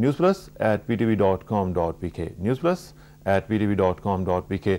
newsplus@ptv.com.pk newsplus@ptv.com.pk।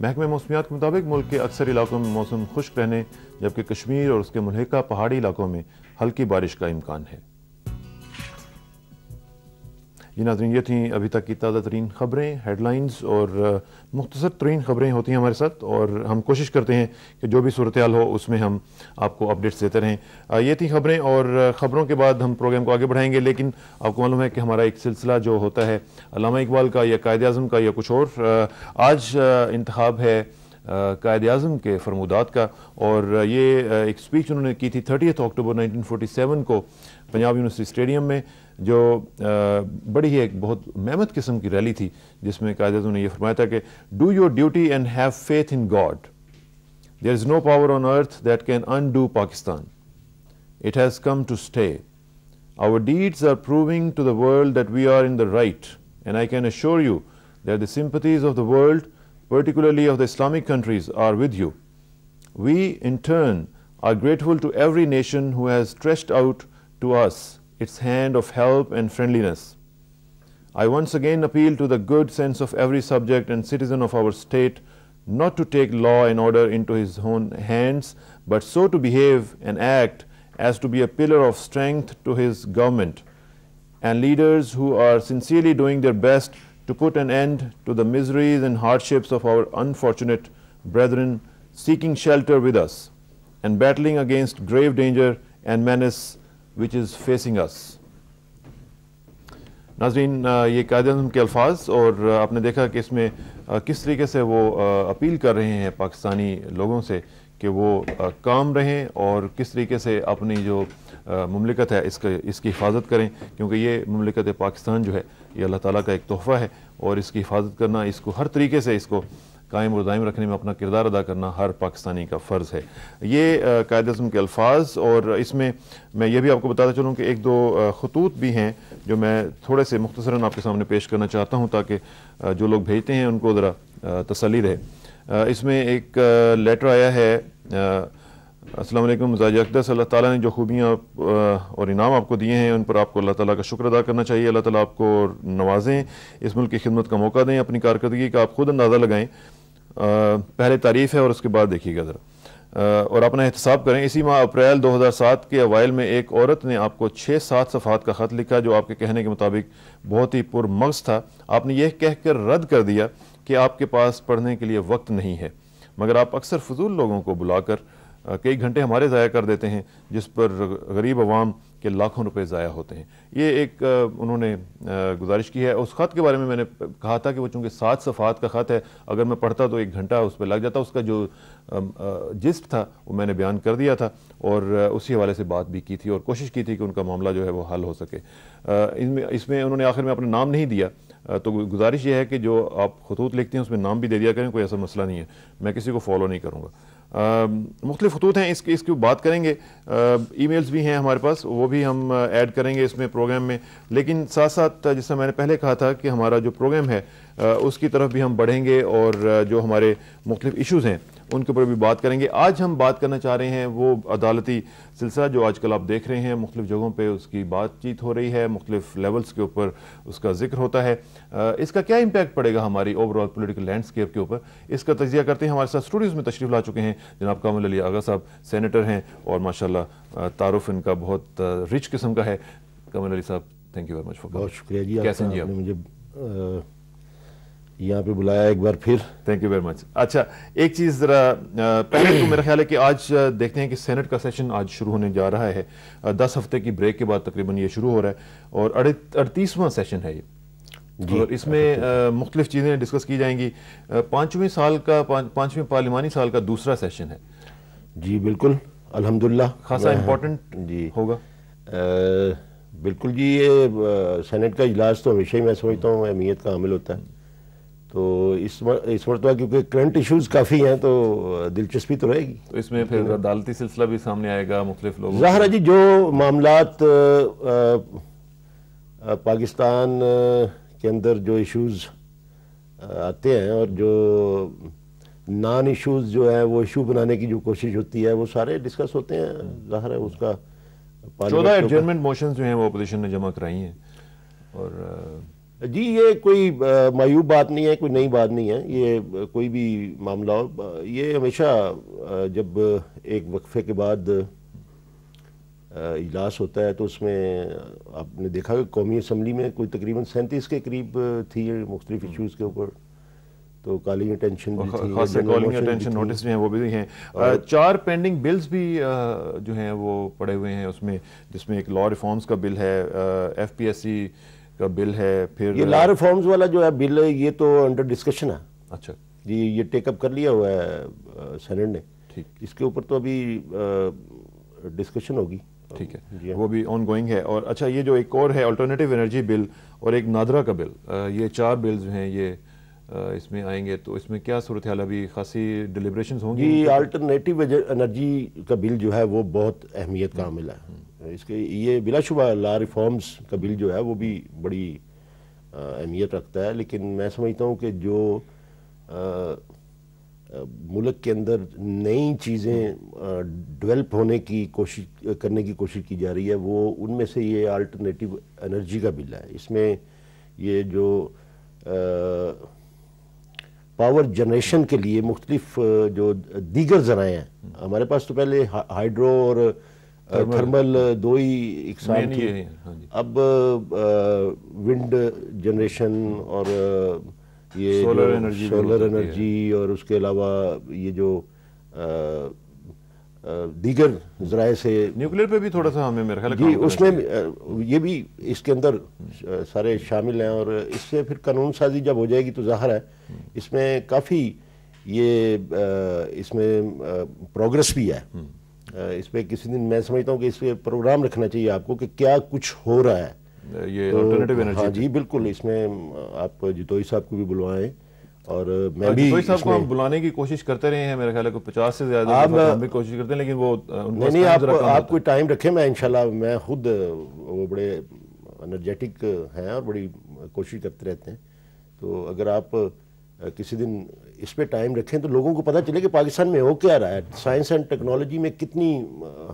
محکمہ موسمیات کے مطابق ملک کے اکثر علاقوں میں موسم خشک رہنے جبکہ کشمیر اور اس کے ملحقہ پہاڑی علاقوں میں ہلکی بارش کا امکان ہے۔ یہ ناظرین یہ تھیں ابھی تک کی تازہ ترین خبریں، ہیڈ لائنز اور مختصر ترین خبریں ہوتی ہیں ہمارے ساتھ، اور ہم کوشش کرتے ہیں کہ جو بھی صورتحال ہو اس میں ہم آپ کو اپڈیٹس دیتے رہیں۔ یہ تھیں خبریں، اور خبروں کے بعد ہم پروگرام کو آگے بڑھائیں گے، لیکن آپ کو معلوم ہے کہ ہمارا ایک سلسلہ جو ہوتا ہے علامہ اقبال کا یا قائد اعظم کا یا کچھ اور، آج انتخاب ہے قائد اعظم کے فرمودات کا، اور یہ ایک سپیچ انہوں نے کی تھی 30 اکتوبر 1947 کو پنجاب یونیورسٹی اسٹیڈیم میں، جو بڑی ہی ایک بہت مہمت قسم کی ریلی تھی، جس میں قائد اعظم نے یہ فرمایا تھا کہ do your duty and have faith in God, there is no power on earth that can undo Pakistan, it has come to stay, our deeds are proving to the world that we are in the right, and I can assure you that the sympathies of the world, particularly of the Islamic countries, are with you. We, in turn, are grateful to every nation who has stretched out to us its hand of help and friendliness. I once again appeal to the good sense of every subject and citizen of our state not to take law and order into his own hands, but so to behave and act as to be a pillar of strength to his government, and leaders who are sincerely doing their best to put an end to the miseries and hardships of our unfortunate brethren seeking shelter with us and battling against grave danger and menace which is facing us. ناظرین یہ قائد اعظم کے الفاظ، اور آپ نے دیکھا کہ اس میں کس طریقے سے وہ اپیل کر رہے ہیں پاکستانی لوگوں سے کہ وہ کام رہیں اور کس طریقے سے اپنی جو مملکت ہے اس کی حفاظت کریں، کیونکہ یہ مملکت پاکستان جو ہے یہ اللہ تعالیٰ کا ایک تحفہ ہے، اور اس کی حفاظت کرنا، اس کو ہر طریقے سے اس کو قائم اور دائم رکھنے میں اپنا کردار ادا کرنا ہر پاکستانی کا فرض ہے۔ یہ قائد اعظم کے الفاظ، اور اس میں یہ بھی آپ کو بتاتا چلوں کہ ایک دو خطوط بھی ہیں جو میں تھوڑے سے مختصراً آپ کے سامنے پیش کرنا چاہتا ہوں تاکہ جو لوگ بھیجتے ہیں ان کو ذرا تسلی رہے۔ اس میں ایک لیٹر آیا ہے، السلام علیکم مزاج اقدس، اللہ تعالیٰ نے جو خوبیاں اور انعام آپ کو دیے ہیں ان پر آپ کو اللہ تعالیٰ کا شکر ادا کرنا چاہیے، اللہ تعالیٰ آپ کو نوازیں، اس ملک کی خدمت کا موقع دیں، اپنی کارکردگی کا آپ خود اندازہ لگائیں، پہلے تعریف ہے اور اس کے بعد دیکھیے گا ذرا، اور اپنا احتساب کریں۔ اسی ماہ اپریل 2007 کے اوائل میں ایک عورت نے آپ کو 6-7 صفحات کا خط لکھا جو آپ کے کہنے کے مطابق بہت ہی پرمغز تھا۔ آپ نے یہ کہہ کر رد کر دیا کہ آپ کے پاس پڑھنے کے لیے وقت نہیں ہے، مگر آپ اکثر فضول لوگوں کو بلا کر کئی گھنٹے ہمارے ضائع کر دیتے ہیں جس پر غریب عوام کے لاکھوں روپے ضائع ہوتے ہیں۔ یہ ایک انہوں نے گزارش کی ہے۔ اس خط کے بارے میں نے کہا تھا کہ وہ چونکہ 7 صفحات کا خط ہے، اگر میں پڑھتا تو 1 گھنٹہ اس پہ لگ جاتا، اس کا جو جسٹ تھا وہ میں نے بیان کر دیا تھا، اور اسی حوالے سے بات بھی کی تھی اور کوشش کی تھی کہ ان کا معاملہ جو ہے وہ حل ہو سکے۔ اس میں انہوں نے آخر میں اپنا نام نہیں دیا، تو گزارش یہ ہے کہ جو آپ خطوط لکھتے ہیں اس میں نام بھی دے دیا کریں، کوئی ایسا مسئلہ نہیں ہے، میں کسی کو فالو نہیں کروں گا۔ مختلف خطوط ہیں، اس کی بات کریں گے، ای میلز بھی ہیں ہمارے پاس، وہ بھی ہم ایڈ کریں گے اس میں پروگرام میں، لیکن ساتھ ساتھ جیسا میں نے پہلے کہا تھا کہ ہمارا جو پروگرام ہے اس کی طرف بھی ہم بڑھیں گے، اور جو ہمارے مختلف ایشوز ہیں ان کے اوپر بھی بات کریں گے۔ آج ہم بات کرنا چاہ رہے ہیں وہ عدالتی سلسلہ جو آج کل آپ دیکھ رہے ہیں، مختلف جگہوں پہ اس کی بات چیت ہو رہی ہے، مختلف لیولز کے اوپر اس کا ذکر ہوتا ہے، اس کا کیا امپیکٹ پڑے گا ہماری اوور آل پولیٹیکل لینڈسکیپ کے اوپر، اس کا تجزیہ کرتے ہیں۔ ہمارے ساتھ اسٹوڈیوز میں تشریف لا چکے ہیں جناب کامل علی آغا صاحب، سینیٹر ہیں، اور ماشاءاللہ تعارف ان کا بہت رچ قسم کا ہے۔ کامل علی صاحب، thank you very much for coming. بہت شکریہ جی، کیسے ہیں جی آپ؟ آپ نے مجھے یہاں پہ بلایا ایک بار پھر، تھینک یو ویری مچ۔ اچھا ایک چیز ذرا پہلے تو میرا خیال ہے کہ آج دیکھتے ہیں کہ سینٹ کا سیشن آج شروع ہونے جا رہا ہے، 10 ہفتے کی بریک کے بعد تقریباً یہ شروع ہو رہا ہے، اور 38واں سیشن ہے یہ، اور اس میں مختلف چیزیں ڈسکس کی جائیں گی۔ 5ویں پارلیمانی سال کا دوسرا سیشن ہے جی بالکل، الحمدللہ خاصا امپورٹنٹ جی ہوگا۔ بالکل جی، یہ سینٹ کا اجلاس تو ہمیشہ ہی میں سمجھتا ہوں اہمیت کا حامل ہوتا ہے، تو اس مرتبہ کیونکہ کرنٹ ایشوز کافی ہیں تو دلچسپی تو رہے گی۔ تو اس میں پھر عدالتی سلسلہ بھی سامنے آئے گا، مختلف لوگوں ظاہر ہے جی، جو معاملات پاکستان کے اندر جو ایشوز آتے ہیں اور جو نان ایشوز جو ہیں وہ ایشو بنانے کی جو کوشش ہوتی ہے وہ سارے ڈسکس ہوتے ہیں۔ ظاہر ہے اس کا 14 ایڈجرنمنٹ موشنز جو ہیں وہ اپوزیشن نے جمع کرائی ہیں، اور جی یہ کوئی معیوب بات نہیں ہے، کوئی نئی بات نہیں ہے، یہ کوئی بھی معاملہ ہو، یہ ہمیشہ جب ایک وقفے کے بعد اجلاس ہوتا ہے تو اس میں آپ نے دیکھا کہ قومی اسمبلی میں کوئی تقریباً 37 کے قریب تھی مختلف ایشوز کے اوپر، تو کالنگ اٹینشن بھی تھی، خاص سے کالنگ اٹینشن نوٹس جو ہیں وہ بھی ہیں، 4 پینڈنگ بلز بھی جو ہیں وہ پڑے ہوئے ہیں اس میں، جس میں ایک لا ریفارمز کا بل ہے، ایف پی ایس سی کا بل ہے، پھر یہ لا ریفارمز والا جو ہے بل ہے یہ تو انڈر ڈسکشن ہے. اچھا جی یہ ٹیک اپ کر لیا ہوا ہے سینٹ نے، ٹھیک، اس کے اوپر تو ابھی ڈسکشن ہوگی. ٹھیک ہے، وہ بھی آن گوئنگ ہے. اور اچھا یہ جو ایک اور ہے الٹرنیٹیو انرجی بل اور ایک نادرا کا بل، یہ 4 بلز جو ہیں یہ اس میں آئیں گے، تو اس میں کیا صورتحال ابھی خاصی ڈیلیبریشنز ہوں گی؟ جی الٹرنیٹیو انرجی کا بل جو ہے وہ بہت اہمیت کا عامل ہے، اس کے یہ بلا شبہ لا ریفارمز کا بل جو ہے وہ بھی بڑی اہمیت رکھتا ہے، لیکن میں سمجھتا ہوں کہ جو ملک کے اندر نئی چیزیں ڈیولپ ہونے کی کرنے کی کوشش کی جا رہی ہے، وہ ان میں سے یہ الٹرنیٹیو انرجی کا بل ہے. اس میں یہ جو پاور جنریشن کے لیے مختلف جو دیگر ذرائع ہیں، ہمارے پاس تو پہلے ہائیڈرو اور تھرمل 2 ہی اقسام تھی، اب ونڈ جنریشن اور یہ سولر انرجی اور اس کے علاوہ یہ جو دیگر ذرائع سے نیوکلیر پہ بھی تھوڑا سا ہمیں میرا خیال ہے جی اس میں یہ بھی اس کے اندر سارے شامل ہیں، اور اس سے پھر قانون سازی جب ہو جائے گی تو ظاہر ہے اس میں کافی یہ اس میں پروگرس بھی ہے. اس پہ کسی دن میں سمجھتا ہوں کہ اس پہ پروگرام رکھنا چاہیے آپ کو کہ کیا کچھ ہو رہا ہے یہ الٹرنیٹیو انرجی. ہاں جی بالکل، اس میں آپ جتوئی صاحب کو بھی بلوائیں، اور میں بھی جتوئی صاحب کو ہم بلانے کی کوشش کرتے رہے ہیں، میرا خیال ہے 50 سے زیادہ ہم بھی کوشش کرتے ہیں، لیکن وہ نہیں آپ کوئی ٹائم رکھیں، میں انشاءاللہ میں خود وہ بڑے انرجیٹک ہیں اور بڑی کوشش کرتے رہتے ہیں، تو اگر آپ کسی دن اس پہ ٹائم رکھیں تو لوگوں کو پتہ چلے کہ پاکستان میں ہو کیا رہا ہے، سائنس اینڈ ٹیکنالوجی میں کتنی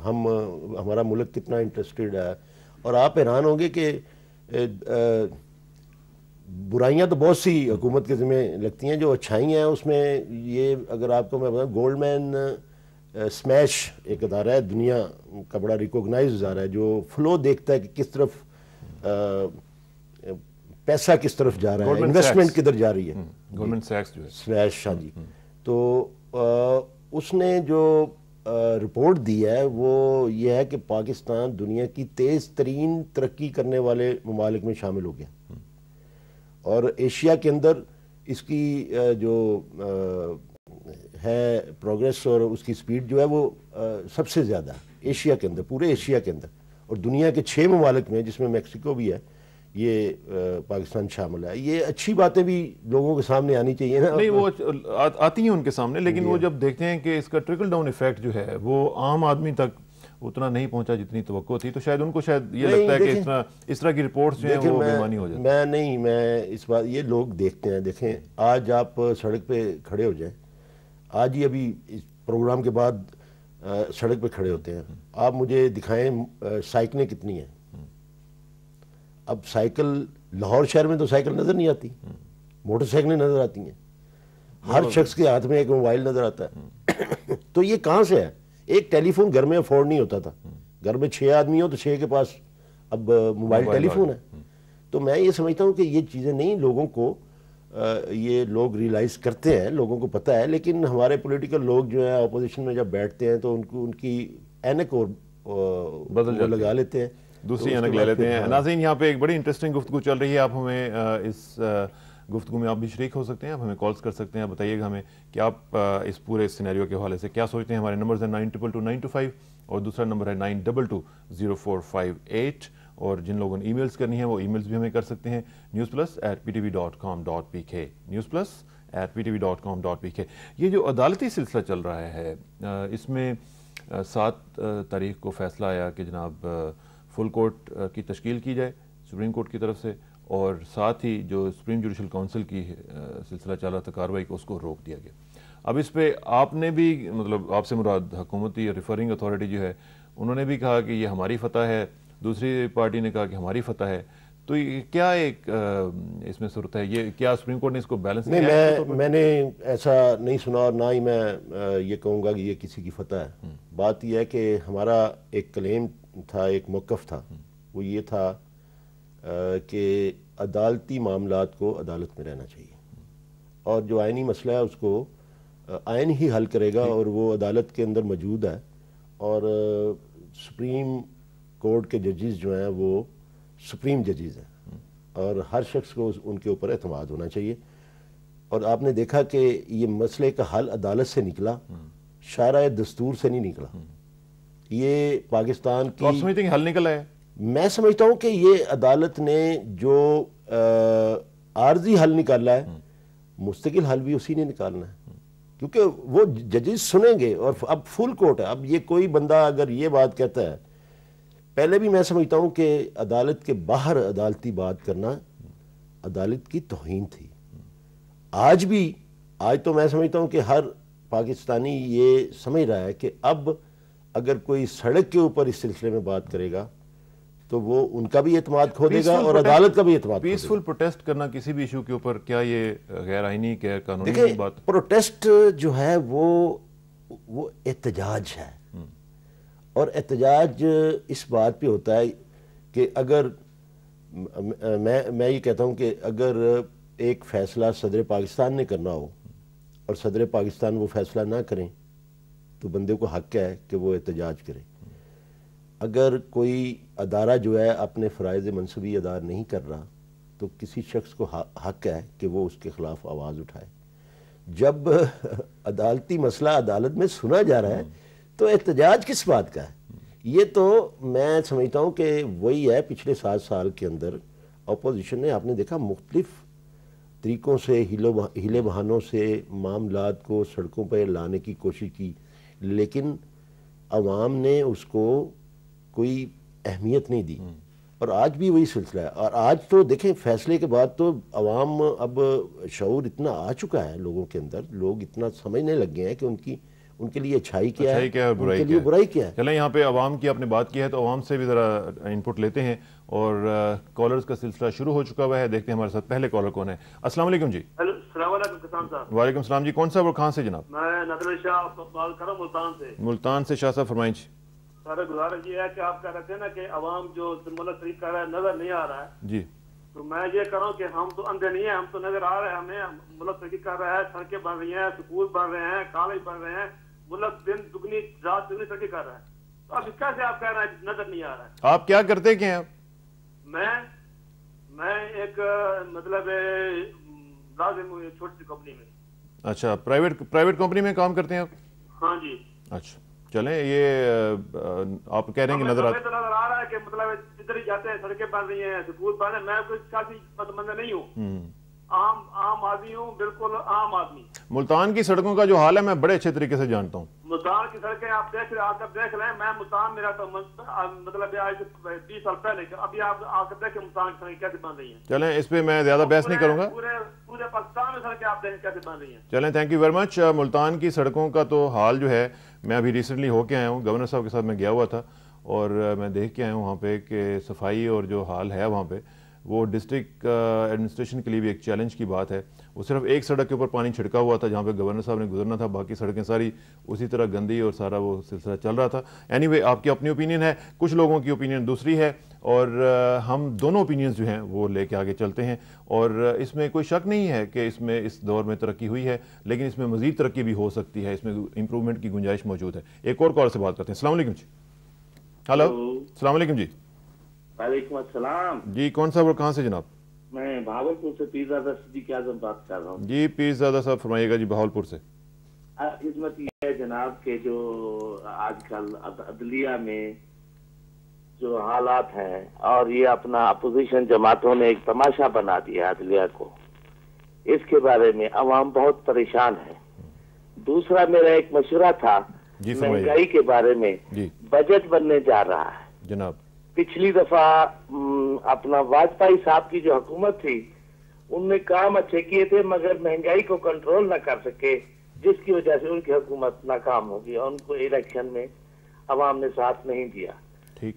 ہمارا ملک کتنا انٹرسٹڈ ہے. اور آپ حیران ہوں گے کہ برائیاں تو بہت سی حکومت کے ذمہ لگتی ہیں، جو اچھائیاں ہیں اس میں یہ اگر آپ کو میں بتاؤں گولڈ مین سمیش ایک ادارہ ہے، دنیا کا بڑا ریکوگنائز ادارہ ہے، جو فلو دیکھتا ہے کہ کس طرف پیسہ کس طرف جا رہا ہے، انویسٹمنٹ کدھر جا رہی ہے. گولڈمین سیکس جو ہے سمیش، ہاں جی، تو اس نے جو رپورٹ دی ہے وہ یہ ہے کہ پاکستان دنیا کی تیز ترین ترقی کرنے والے ممالک میں شامل ہو گیا، اور ایشیا کے اندر اس کی جو ہے پروگریس اور اس کی سپیڈ جو ہے وہ سب سے زیادہ ایشیا کے اندر، پورے ایشیا کے اندر، اور دنیا کے 6 ممالک میں جس میں میکسیکو بھی ہے یہ پاکستان شامل ہے. یہ اچھی باتیں بھی لوگوں کے سامنے آنی چاہیے نا. نہیں وہ آتی ہیں ان کے سامنے، لیکن وہ جب دیکھتے ہیں کہ اس کا ٹرکل ڈاؤن ایفیکٹ جو ہے وہ عام آدمی تک اتنا نہیں پہنچا جتنی توقع تھی، تو شاید ان کو شاید یہ لگتا ہے کہ اس طرح کی رپورٹس جو ہیں وہ بےمانی ہو جاتی ہیں. میں اس بات یہ لوگ دیکھتے ہیں، دیکھیں آج آپ سڑک پہ کھڑے ہو جائیں، آج ہی ابھی اس پروگرام کے بعد سڑک پہ کھڑے ہوتے ہیں، آپ مجھے دکھائیں سائیکلیں کتنی ہیں. اب سائیکل لاہور شہر میں تو سائیکل نظر نہیں آتی، موٹر سائیکلیں نظر آتی ہیں، ہر شخص کے ہاتھ میں ایک موبائل نظر آتا ہے. تو یہ کہاں سے ہے؟ ایک ٹیلی فون گھر میں افورڈ نہیں ہوتا تھا، گھر میں 6 آدمی ہو تو 6 کے پاس اب موبائل ٹیلی فون ہے. تو میں یہ سمجھتا ہوں کہ یہ چیزیں نہیں، لوگوں کو یہ لوگ ریلائز کرتے ہیں، لوگوں کو پتہ ہے، لیکن ہمارے پولیٹیکل لوگ جو ہیں اپوزیشن میں جب بیٹھتے ہیں تو ان کی اینک اور لگا لیتے ہیں، دوسری اینک لے لیتے ہیں. ناظرین یہاں پہ ایک بڑی انٹرسٹنگ گفتگو چل رہی ہے، آپ ہمیں اس گفتگو میں آپ بھی شریک ہو سکتے ہیں، آپ ہمیں کالز کر سکتے ہیں، بتائیے گا ہمیں کہ آپ اس پورے سینیریو کے حوالے سے کیا سوچتے ہیں. ہمارے نمبرز ہیں 922925 اور دوسرا نمبر ہے 922048، اور جن لوگوں نے ای میلز کرنی ہیں وہ ای میلز بھی ہمیں کر سکتے ہیں newsplus@ptv.com.pk newsplus@ptv.com.pk. یہ جو عدالتی سلسلہ چل رہا ہے اس میں 7 تاریخ کو فیصلہ آیا کہ جناب فل کورٹ کی تشکیل کی جائے سپریم کورٹ کی طرف سے، اور ساتھ ہی جو سپریم جوڈیشل کونسل کی سلسلہ چل رہا تھا کارروائی کو، اس کو روک دیا گیا. اب اس پہ آپ نے بھی مطلب آپ سے مراد حکومتی ریفرنگ اتھارٹی جو ہے انہوں نے بھی کہا کہ یہ ہماری فتح ہے، دوسری پارٹی نے کہا کہ ہماری فتح ہے. تو کیا ایک اس میں صورت ہے، یہ کیا سپریم کورٹ نے اس کو بیلنس نہیں، میں نے ایسا نہیں سنا، اور نہ ہی میں یہ کہوں گا کہ یہ کسی کی فتح ہے۔ بات یہ ہے کہ ہمارا ایک کلیم تھا، ایک موقف تھا، وہ یہ تھا کہ عدالتی معاملات کو عدالت میں رہنا چاہیے، اور جو آئینی مسئلہ ہے اس کو آئین ہی حل کرے گا، اور وہ عدالت کے اندر موجود ہے، اور سپریم کورٹ کے ججز جو ہیں وہ سپریم ججز ہیں، اور ہر شخص کو ان کے اوپر اعتماد ہونا چاہیے۔ اور آپ نے دیکھا کہ یہ مسئلے کا حل عدالت سے نکلا، شارع دستور سے نہیں نکلا۔ یہ پاکستان کی، آپ سمجھتے ہیں کہ حل نکلا ہے؟ میں سمجھتا ہوں کہ یہ عدالت نے جو عارضی حل نکالا ہے، مستقل حل بھی اسی نے نکالنا ہے، کیونکہ وہ ججز سنیں گے، اور اب فل کورٹ ہے۔ اب یہ کوئی بندہ اگر یہ بات کہتا ہے، پہلے بھی میں سمجھتا ہوں کہ عدالت کے باہر عدالتی بات کرنا عدالت کی توہین تھی۔ آج تو میں سمجھتا ہوں کہ ہر پاکستانی یہ سمجھ رہا ہے کہ اب اگر کوئی سڑک کے اوپر اس سلسلے میں بات کرے گا تو وہ ان کا بھی اعتماد کھو دے گا، اور عدالت کا بھی اعتماد کھو دے گا۔ پیسفل پروٹیسٹ کرنا کسی بھی ایشو کے اوپر، کیا یہ غیر آئینی، غیر قانونی دیکھیں، بات؟ پروٹیسٹ جو ہے وہ احتجاج ہے، اور احتجاج اس بات پہ ہوتا ہے کہ اگر میں یہ کہتا ہوں کہ اگر ایک فیصلہ صدر پاکستان نے کرنا ہو اور صدر پاکستان وہ فیصلہ نہ کریں تو بندے کو حق ہے کہ وہ احتجاج کرے۔ اگر کوئی ادارہ جو ہے اپنے فرائض منصبی ادا نہیں کر رہا تو کسی شخص کو حق ہے کہ وہ اس کے خلاف آواز اٹھائے۔ جب عدالتی مسئلہ عدالت میں سنا جا رہا ہے تو احتجاج کس بات کا ہے؟ یہ تو میں سمجھتا ہوں کہ وہی ہے پچھلے 7 سال کے اندر اپوزیشن نے، آپ نے دیکھا، مختلف طریقوں سے، ہیلے بہانوں سے معاملات کو سڑکوں پہ لانے کی کوشش کی، لیکن عوام نے اس کو کوئی اہمیت نہیں دی، اور آج بھی وہی سلسلہ ہے۔ اور آج تو دیکھیں، فیصلے کے بعد تو عوام اب شعور اتنا آ چکا ہے لوگوں کے اندر، لوگ اتنا سمجھنے لگ گئے ہیں کہ ان کے لیے اچھائی کیا ہے اور ان کے لیے برائی کیا ہے۔ چلیں، یہاں پہ عوام کی آپ نے بات کی ہے تو عوام سے بھی ذرا انپٹ لیتے ہیں، اور کالرز کا سلسلہ شروع ہو چکا ہوا ہے۔ دیکھتے ہیں ہمارے ساتھ پہلے کالر کون ہے۔ السلام علیکم جی۔ السلام علیکم کسان صاحب۔ وعلیکم السلام جی، کون صاحب اور کہاں سے جناب؟ میں نادر شاہ بات کر رہا ہوں ملتان سے۔ ملتان سے شاہ صاحب، فرمائیں جی۔ سارے گزارش یہ ہے کہ آپ کہہ رہے تھے نا کہ عوام جو ملک طریق کر رہا ہے نظر نہیں آ رہا ہے جی، تو میں یہ کر رہا ہوں کہ ہم تو اندھے نہیں ہیں، ہم تو نظر آ رہے ہیں، ہمیں ملک ترقی کر رہا ہے، سڑکیں بن رہی ہیں، سکول بن رہے ہیں، کالج بن رہے ہیں، ملک دن دگنی رات دگنی ترقی کر رہا ہے، تو اب کیسے آپ کہہ رہے ہیں نظر نہیں آ رہا ہے؟ آپ کیا کرتے کیا ہیں؟ میں ایک مطلب لازم ہوں چھوٹی سی کمپنی میں۔ اچھا، پرائیویٹ کمپنی میں کام کرتے ہیں آپ؟ ہاں جی۔ اچھا، چلیں، یہ آپ کہہ رہے ہیں کہ نظر آ رہا ہے کہ مطلب ادھر ہی جاتے ہیں، سڑکیں بن رہی ہیں، سکول بن رہے ہیں، میں کوئی سیاسی بندہ نہیں ہوں، عام آدمی ہوں، بالکل عام آدمی۔ ملتان کی سڑکوں کا جو حال ہے میں بڑے اچھے طریقے سے جانتا ہوں۔ ملتان کی سڑکیں آپ دیکھ رہے ہیں، میں ملتان میرا تو مطلب آج 20 سال پہلے، ابھی آپ آ کر دیکھیں ملتان کی سڑکیں کیسے بن رہی ہیں۔ چلیں، اس پہ میں زیادہ بحث نہیں کروں گا۔ پورے پاکستان میں سڑکیں آپ دیکھیں کیسے بن رہی ہیں۔ چلیں، تھینک یو ویری مچ۔ ملتان کی سڑکوں کا تو حال جو ہے، میں ابھی ریسنٹلی ہو کے آیا ہوں، گورنر صاحب کے ساتھ میں گیا ہوا تھا، اور میں دیکھ کے آیا ہوں وہاں پہ کہ صفائی اور جو حال ہے وہاں پہ، وہ ڈسٹرکٹ ایڈمنسٹریشن کے لیے بھی ایک چیلنج کی بات ہے۔ وہ صرف ایک سڑک کے اوپر پانی چھڑکا ہوا تھا جہاں پہ گورنر صاحب نے گزرنا تھا، باقی سڑکیں ساری اسی طرح گندی اور سارا وہ سلسلہ چل رہا تھا۔ اینی وے، آپ کی اپنی اوپینین ہے، کچھ لوگوں کی اوپینین دوسری ہے، اور ہم دونوں اوپینینز جو ہیں وہ لے کے آگے چلتے ہیں، اور اس میں کوئی شک نہیں ہے کہ اس میں اس دور میں ترقی ہوئی ہے، لیکن اس میں مزید ترقی بھی ہو سکتی ہے، اس میں امپرومنٹ کی گنجائش موجود ہے۔ ایک اور کال سے بات کرتے ہیں۔ السلام علیکم جی۔ ہلو، السلام علیکم جی۔ وعلیکم السلام جی، کون صاحب اور کہاں سے جناب؟ میں بہاولپور سے پیرزادہ صدیق اعظم بات کر رہا ہوں۔ جی، پیرزادہ صاحب فرمائیے گا جی، بہاولپور سے۔ خدمت یہ ہے جناب کہ جو آج کل عدلیہ میں جو حالات ہیں، اور یہ اپنا اپوزیشن جماعتوں نے ایک تماشا بنا دیا عدلیہ کو، اس کے بارے میں عوام بہت پریشان ہے۔ دوسرا میرا ایک مشورہ تھا مہنگائی کے بارے میں۔ بجٹ بننے جا رہا ہے جناب۔ پچھلی دفعہ اپنا واجپئی صاحب کی جو حکومت تھی، ان نے کام اچھے کیے تھے مگر مہنگائی کو کنٹرول نہ کر سکے، جس کی وجہ سے ان کی حکومت ناکام ہوگی اور ان کو الیکشن میں عوام نے ساتھ نہیں دیا۔ ٹھیک،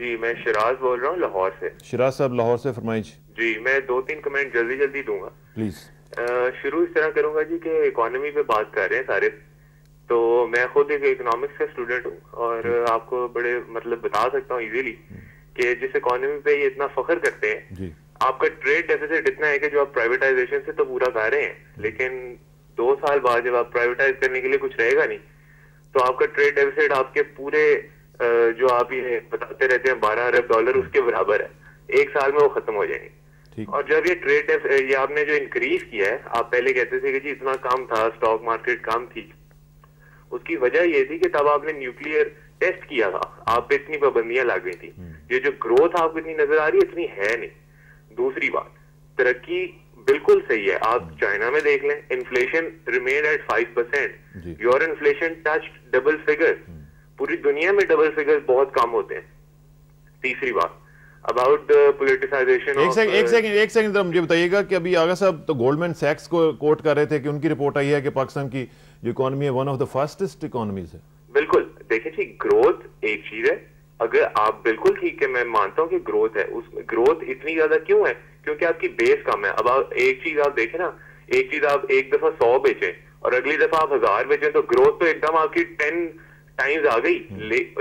جی میں شراز بول رہا ہوں لاہور سے. شراز صاحب لاہور سے فرمائیں. جی میں 2-3 کمنٹ جلدی دوں گا پلیز. شروع اس طرح کروں گا جی کہ اکانومی پہ بات کر رہے ہیں سارے, تو میں خود ایک اکنامکس کا اسٹوڈنٹ ہوں اور آپ کو بڑے مطلب بتا سکتا ہوں ایزیلی کہ جس اکانومی پہ یہ اتنا فخر کرتے ہیں, آپ کا ٹریڈ ڈیفیسٹ اتنا ہے کہ جو آپ پرائیویٹائزیشن سے تو پورا کر رہے ہیں, لیکن 2 سال بعد جب آپ پرائیویٹائز کرنے کے لیے کچھ رہے گا نہیں تو آپ کا ٹریڈ ڈیفیسٹ آپ کے پورے جو آپ یہ بتاتے رہتے ہیں 12 ارب ڈالر اس کے برابر ہے, 1 سال میں وہ ختم ہو جائیں گے. اور جب یہ ٹریڈ یہ آپ نے جو انکریز کیا ہے, آپ پہلے کہتے تھے کہ جی اتنا کام تھا, اسٹاک مارکیٹ کام تھی, اس کی وجہ یہ تھی کہ تب آپ نے نیوکلیئر ٹیسٹ کیا تھا, آپ پہ اتنی پابندیاں لگ گئی تھی. یہ جو گروتھ آپ کو اتنی نظر آ رہی ہے اتنی ہے نہیں. دوسری بات, ترقی بالکل صحیح ہے, آپ چائنا میں دیکھ لیں, inflation remain at 5%, your inflation touch double figure, پوری دنیا میں ڈبل فگر بہت کم ہوتے ہیں. تیسری بات اباؤٹ پولیٹیسائزیشن. ایک سیکنڈ مجھے بتائیے گا کہ ابھی آغا صاحب تو گولڈمین سیکس کو کوٹ کر رہے تھے کہ ان کی رپورٹ آئی ہے کہ پاکستان کی جو اکانومی ہے one of the fastest economies ہے. بالکل, دیکھیں جی گروتھ ایک چیز ہے, اگر آپ بالکل ٹھیک ہے, میں مانتا ہوں کہ گروتھ ہے, اس میں گروتھ اتنی زیادہ کیوں ہے کیونکہ آپ کی بیس کم ہے. اب ایک چیز آپ دیکھیں نا, ایک چیز آپ ایک دفعہ 100 بیچیں اور اگلی دفعہ آپ 1000 بیچیں تو گروتھ تو ایک دم آپ کی 10 ٹائمز آ گئی,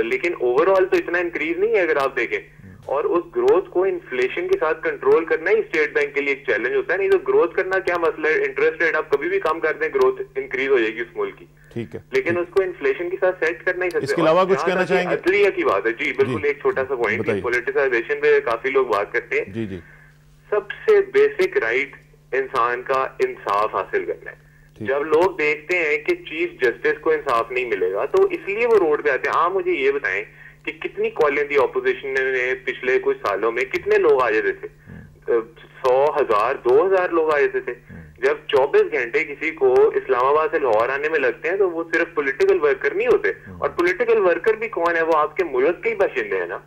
لیکن اوور آل تو اتنا انکریز نہیں ہے اگر آپ دیکھیں. اور اس گروتھ کو انفلیشن کے ساتھ کنٹرول کرنا ہی اسٹیٹ بینک کے لیے ایک چیلنج ہوتا ہے. نہیں تو گروتھ کرنا کیا مسئلہ ہے, انٹرسٹ ریٹ آپ کبھی بھی کم کر دیں گروتھ انکریز ہو جائے گی اس ملک کی, ٹھیک ہے, لیکن اس کو انفلیشن کے ساتھ سیٹ کرنا ہی. اس کے علاوہ کچھ کہنا چاہیں گے؟ عدلیہ کی بات ہے. جی بالکل, ایک چھوٹا سا پوائنٹ, پولیٹیسائزیشن پہ کافی لوگ بات کرتے ہیں. جی سب سے بیسک رائٹ انسان کا انصاف حاصل کرنا ہے. جب لوگ دیکھتے ہیں کہ چیف جسٹس کو انصاف نہیں ملے گا تو اس لیے وہ روڈ پہ آتے ہیں. آپ مجھے یہ بتائیں کہ کتنی کالیں دی اپوزیشن نے پچھلے کچھ سالوں میں, کتنے لوگ آ جاتے تھے, 100 1000 2000 لوگ آ جاتے تھے. جب 24 گھنٹے کسی کو اسلام آباد سے لاہور آنے میں لگتے ہیں تو وہ صرف پولیٹیکل ورکر نہیں ہوتے, اور پولیٹیکل ورکر بھی کون ہے, وہ آپ کے ملک کے ہی باشندے ہیں نا,